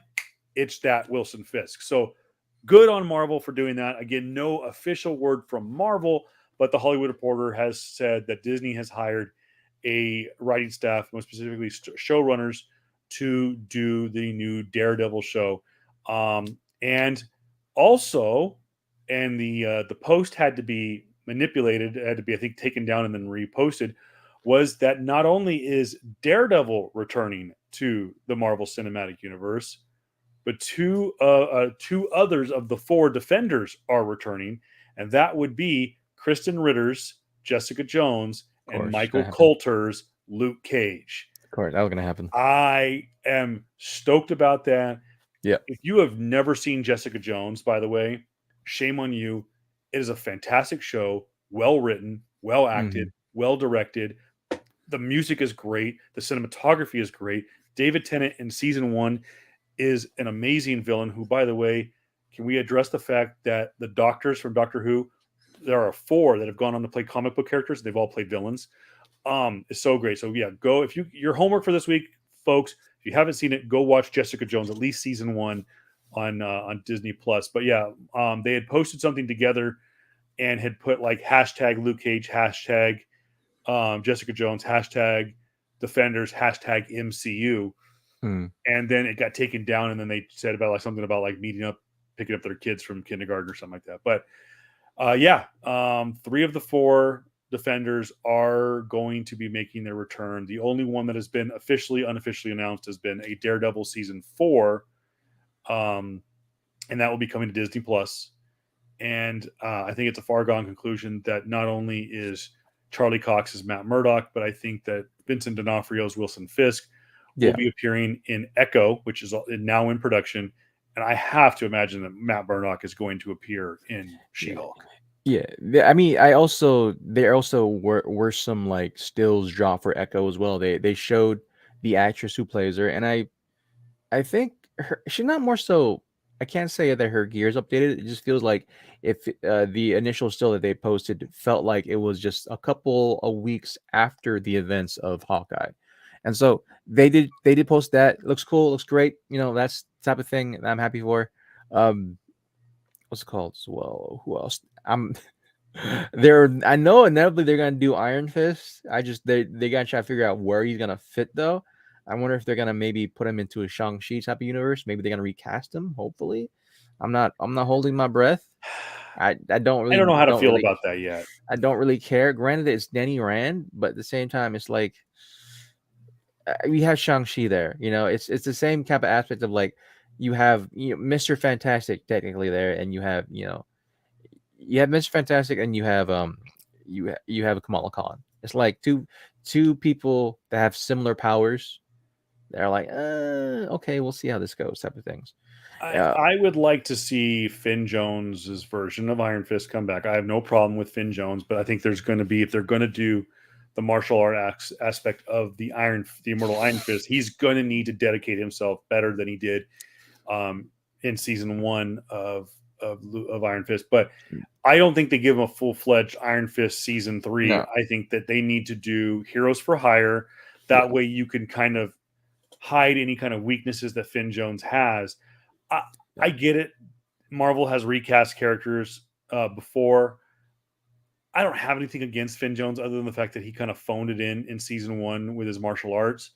it's that Wilson Fisk. So good on Marvel for doing that. Again, no official word from Marvel, but the Hollywood Reporter has said that Disney has hired a writing staff, most specifically showrunners, to do the new Daredevil show. And also, and the post had to be manipulated, it had to be, I think, taken down and then reposted, was that not only is Daredevil returning to the Marvel Cinematic Universe, but two others of the 4 Defenders are returning, and that would be Kristen Ritter's Jessica Jones and Michael Coulter's Luke Cage. Of course, that was going to happen. I am stoked about that. Yeah. If you have never seen Jessica Jones, by the way, shame on you. It is a fantastic show, well written, well acted, well directed. The music is great. The cinematography is great. David Tennant in season 1 is an amazing villain who, by the way, can we address the fact that the doctors from Doctor Who, there are 4 that have gone on to play comic book characters. They've all played villains. It's so great. So yeah, go, your homework for this week, folks, if If you haven't seen it, go watch Jessica Jones, at least season 1 on Disney Plus. But yeah, they had posted something together and had put like hashtag Luke Cage, hashtag Jessica Jones, hashtag Defenders, hashtag MCU, Hmm. and then it got taken down, and then they said about like something about like meeting up, picking up their kids from kindergarten or something like that. But yeah, 3 of the 4 Defenders are going to be making their return. The only one that has been unofficially announced has been a Daredevil season 4, and that will be coming to Disney Plus. And I think it's a far gone conclusion that not only is Charlie Cox as Matt Murdock, but I think that Vincent D'Onofrio's Wilson Fisk will Yeah. be appearing in Echo, which is now in production. And I have to imagine that Matt Murdock is going to appear in She-Hulk. Yeah, I mean, there also were some like stills dropped for Echo as well. They showed the actress who plays her, and I think she's not more so. I can't say that her gear's updated. It just feels like if the initial still that they posted felt like it was just a couple of weeks after the events of Hawkeye, and so they did post that. Looks cool, looks great. You know, that's the type of thing I'm happy for. What's it called as well? Who else? I'm I know inevitably they're gonna do Iron Fist. They gotta try to figure out where he's gonna fit though. I wonder if they're gonna maybe put him into a Shang-Chi type of universe. Maybe they're gonna recast him, hopefully. I'm not holding my breath. I don't I really don't know how to don't feel really about that yet. I don't really care. Granted, it's Danny Rand, but at the same time, it's like we have Shang-Chi there. You know, it's the same type of aspect of like you have Mr. Fantastic technically there, and you have Mr. Fantastic and you have you have Kamala Khan. It's like two people that have similar powers. They're like, okay, we'll see how this goes, type of things. I would like to see Finn Jones's version of Iron Fist come back. I have no problem with Finn Jones, but I think there's going to be, if they're going to do the martial art aspect of the Immortal Iron Fist, he's going to need to dedicate himself better than he did in season 1 of Iron Fist. But I don't think they give him a full-fledged Iron Fist season 3. No. I think that they need to do Heroes for Hire. That way you can kind of hide any kind of weaknesses that Finn Jones has. I get it. Marvel has recast characters before. I don't have anything against Finn Jones other than the fact that he kind of phoned it in season 1 with his martial arts.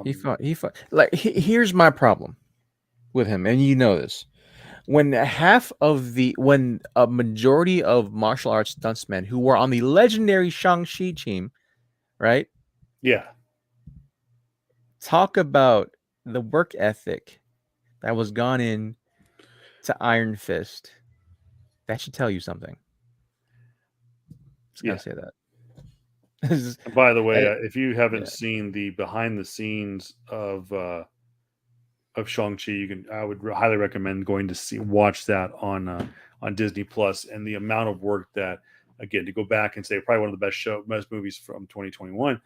He fought. Like here's my problem with him, and you know this. When a majority of martial arts stuntsmen who were on the legendary Shang-Chi team, right? Yeah. Talk about the work ethic that was gone in to Iron Fist. That should tell you something. Just gotta say that. By the way, if you haven't seen the behind the scenes of Shang-Chi, I would highly recommend going to watch that on Disney Plus. And the amount of work that, again, to go back and say probably one of the best movies from 2021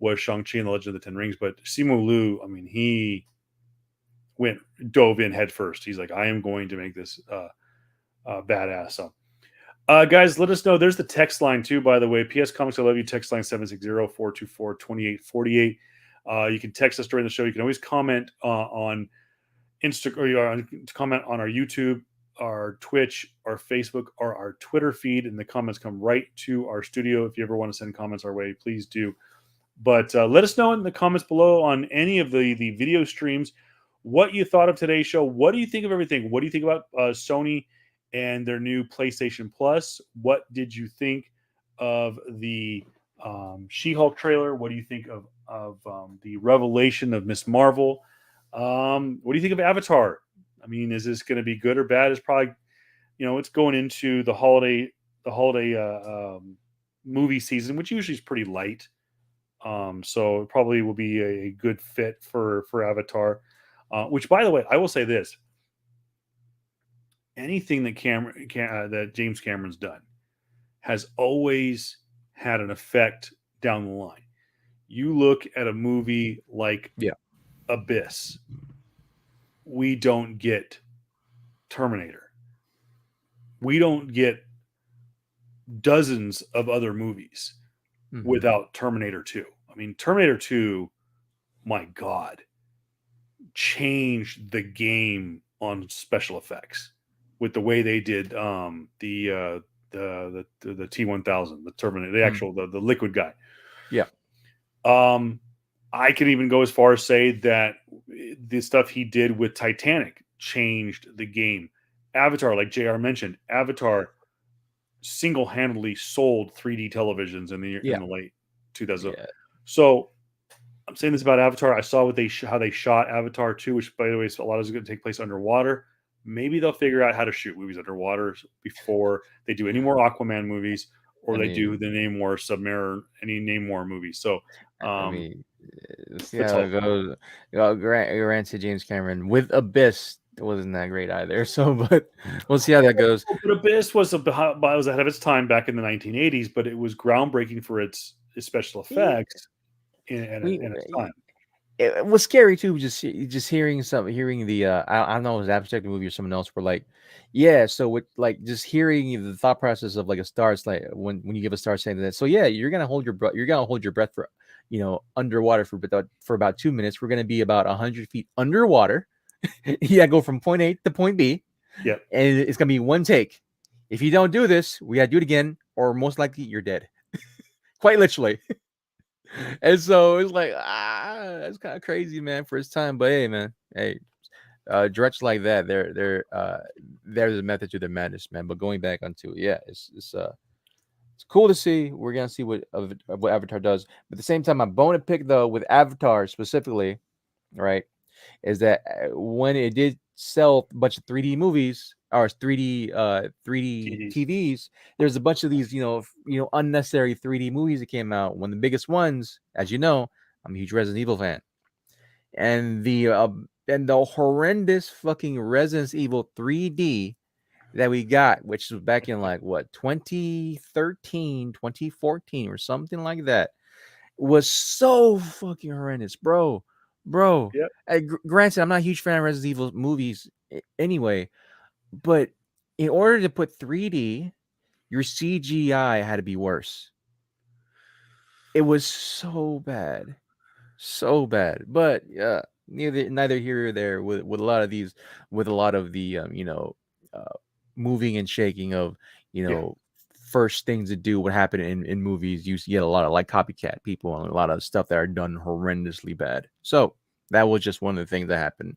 was Shang-Chi and the Legend of the Ten Rings. But Simu Liu, I mean, he dove in head first. He's like, I am going to make this badass. So guys, let us know. There's the text line too, by the way. PS Comics, I love you. Text line 760-424-2848. You can text us during the show. You can always comment on Instagram, or comment on our YouTube, our Twitch, our Facebook, or our Twitter feed, and the comments come right to our studio. If you ever want to send comments our way, please do. But let us know in the comments below on any of the video streams what you thought of today's show. What do you think of everything? What do you think about Sony and their new PlayStation Plus? What did you think of the She-Hulk trailer? What do you think of the revelation of Miss Marvel? What do you think of Avatar? I mean, is this going to be good or bad? It's probably, it's going into the holiday movie season, which usually is pretty light. So it probably will be a good fit for Avatar. Which, by the way, I will say this: anything that that James Cameron's done has always had an effect down the line. You look at a movie like Abyss, we don't get Terminator. We don't get dozens of other movies without Terminator 2. I mean, Terminator 2, my God, changed the game on special effects with the way they did the T-1000, the Terminator, the Mm. actual the liquid guy. Yeah. I can even go as far as say that the stuff he did with Titanic changed the game. Avatar, like JR mentioned, Avatar single-handedly sold 3D televisions in Yeah. the late 2000s. Yeah. So I'm saying this about Avatar. I saw how they shot Avatar 2, which by the way, a lot of it is going to take place underwater. Maybe they'll figure out how to shoot movies underwater before they do any more Aquaman movies, or I they do mean, the Namor Submarine, any Namor movies. So I mean, see that's how all. it goes. Granted, James Cameron with Abyss wasn't that great either. So, but we'll see how that goes. But Abyss was was ahead of its time back in the 1980s, but it was groundbreaking for its special Yeah, effects we in its time. it was scary too. Just hearing the I don't know, it was Abstract movie or someone else. Were like, yeah. So with like just hearing the thought process of like a star, it's like when you give a star saying that. So yeah, you're gonna hold your breath. You're gonna hold your breath for underwater for about 2 minutes. We're gonna be about 100 feet underwater. Yeah, go from point A to point B. Yep. And it's gonna be one take. If you don't do this, we gotta do it again, or most likely you're dead. Quite literally. And so it's like, that's kind of crazy, man, for his time. But hey, man, hey, directs like that, there's a method to their madness, man. But going back onto it, yeah, it's cool to see. We're gonna see what Avatar does. But at the same time, my bone to pick though with Avatar specifically, right, is that when it did sell a bunch of 3D movies or 3D TVs. TVs, there's a bunch of these unnecessary 3D movies that came out. One of the biggest ones, as you know, I'm a huge Resident Evil fan, and the horrendous fucking Resident Evil 3D that we got, which was back in like what 2013, 2014 or something like that, was so fucking horrendous, bro. Yep. Granted, I'm not a huge fan of Resident Evil movies anyway, but in order to put 3D, your CGI had to be worse. It was so bad, so bad. But neither here or there with a lot of these, with a lot of the uh, moving and shaking of Yeah. first things to do what happened in movies. You get a lot of like copycat people and a lot of stuff that are done horrendously bad. So that was just one of the things that happened.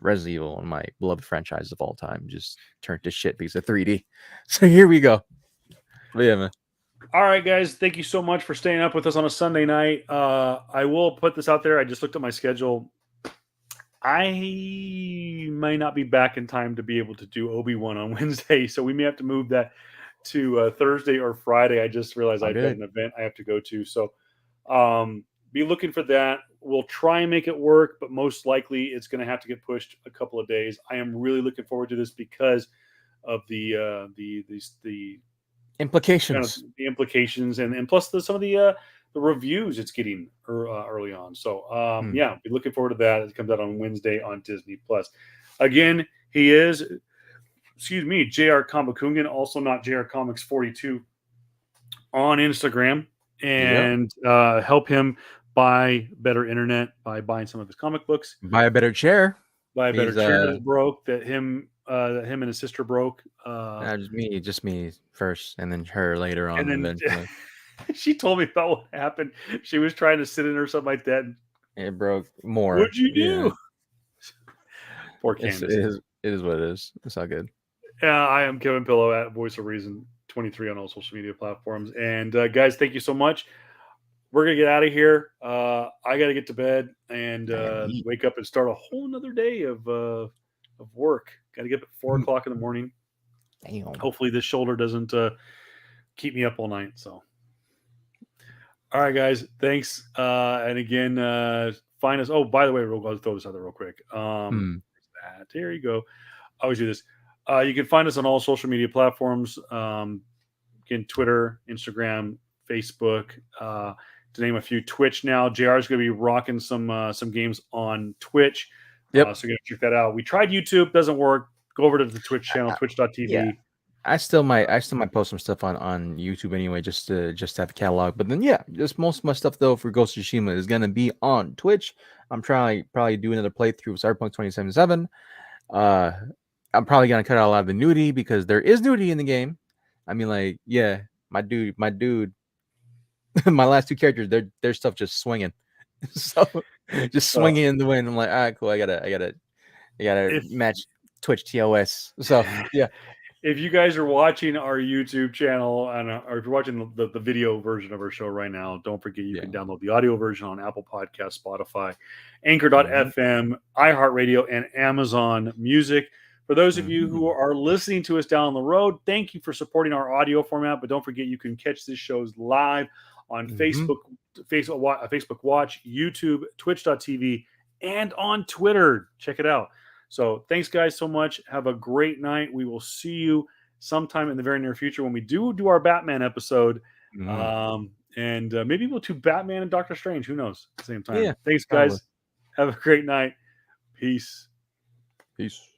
Resident Evil, one of my beloved franchises of all time, just turned to shit because of 3D. So here we go. But yeah, man. All right, guys. Thank you so much for staying up with us on a Sunday night. I will put this out there. I just looked at my schedule. I might not be back in time to be able to do Obi-Wan on Wednesday, so we may have to move that to Thursday or Friday. I just realized All I've got good. an event I have to go to, so be looking for that. We'll try and make it work, but most likely it's going to have to get pushed a couple of days. I am really looking forward to this because of the kind of Implications. the implications and plus some of the reviews it's getting early on. So Hmm. yeah, be looking forward to that. It comes out on Wednesday on Disney Plus. Again, he is, excuse me, Jr. Kamakungan, also not Jr. Comics 42 on Instagram, Yep. and help him buy better internet by buying some of his comic books, Buy a better chair. buy a better Because chair that broke that him and his sister broke. just me first, and then her later And on then eventually. she told me about what happened. She was trying to sit in or something like that. It broke more. What'd you Yeah. do? Poor It Candace. is what it is. It's all good. I am Kevin Pillow at Voice of Reason 23 on all social media platforms. And guys, thank you so much. We're gonna get out of here. I got to get to bed and Man, wake up and start a whole nother day of work. Got to get up at 4 o'clock in the morning. damn. Hopefully, this shoulder doesn't keep me up all night. So, all right, guys, thanks. And again, find us. Oh, by the way, I'll throw this out there real quick. There you go. I always do this. You can find us on all social media platforms. Again, Twitter, Instagram, Facebook, to name a few. Twitch now. JR is going to be rocking some games on Twitch. Yep. So you're going to check that out. We tried YouTube, doesn't work. Go over to the Twitch channel, Yeah. twitch.tv. I still might post some stuff on YouTube anyway, just to have a catalog. But then yeah, just most of my stuff though for Ghost of Tsushima is gonna be on Twitch. I'm trying probably do another playthrough of Cyberpunk 2077. Uh, I'm probably gonna cut out a lot of the nudity because there is nudity in the game. I mean, like, yeah, my dude, my last two characters, their stuff just swinging, so just swinging in the wind. I'm like, all right, cool. I gotta If match Twitch TOS. So yeah, if you guys are watching our YouTube channel and or if you're watching the video version of our show right now, don't forget you can yeah. download the audio version on Apple Podcast, Spotify, Mhm, Anchor.fm, iHeartRadio, and Amazon Music. For those of you who mhm, are listening to us down the road, thank you for supporting our audio format. But don't forget you can catch this shows live on mhm. Facebook Watch, YouTube, Twitch.tv, and on Twitter. Check it out. So thanks, guys, so much. Have a great night. We will see you sometime in the very near future when we do our Batman episode. Mhm. And maybe we'll do Batman and Doctor Strange. Who knows? At the same time. Yeah, Thanks, probably. guys. Have a great night. Peace. Peace.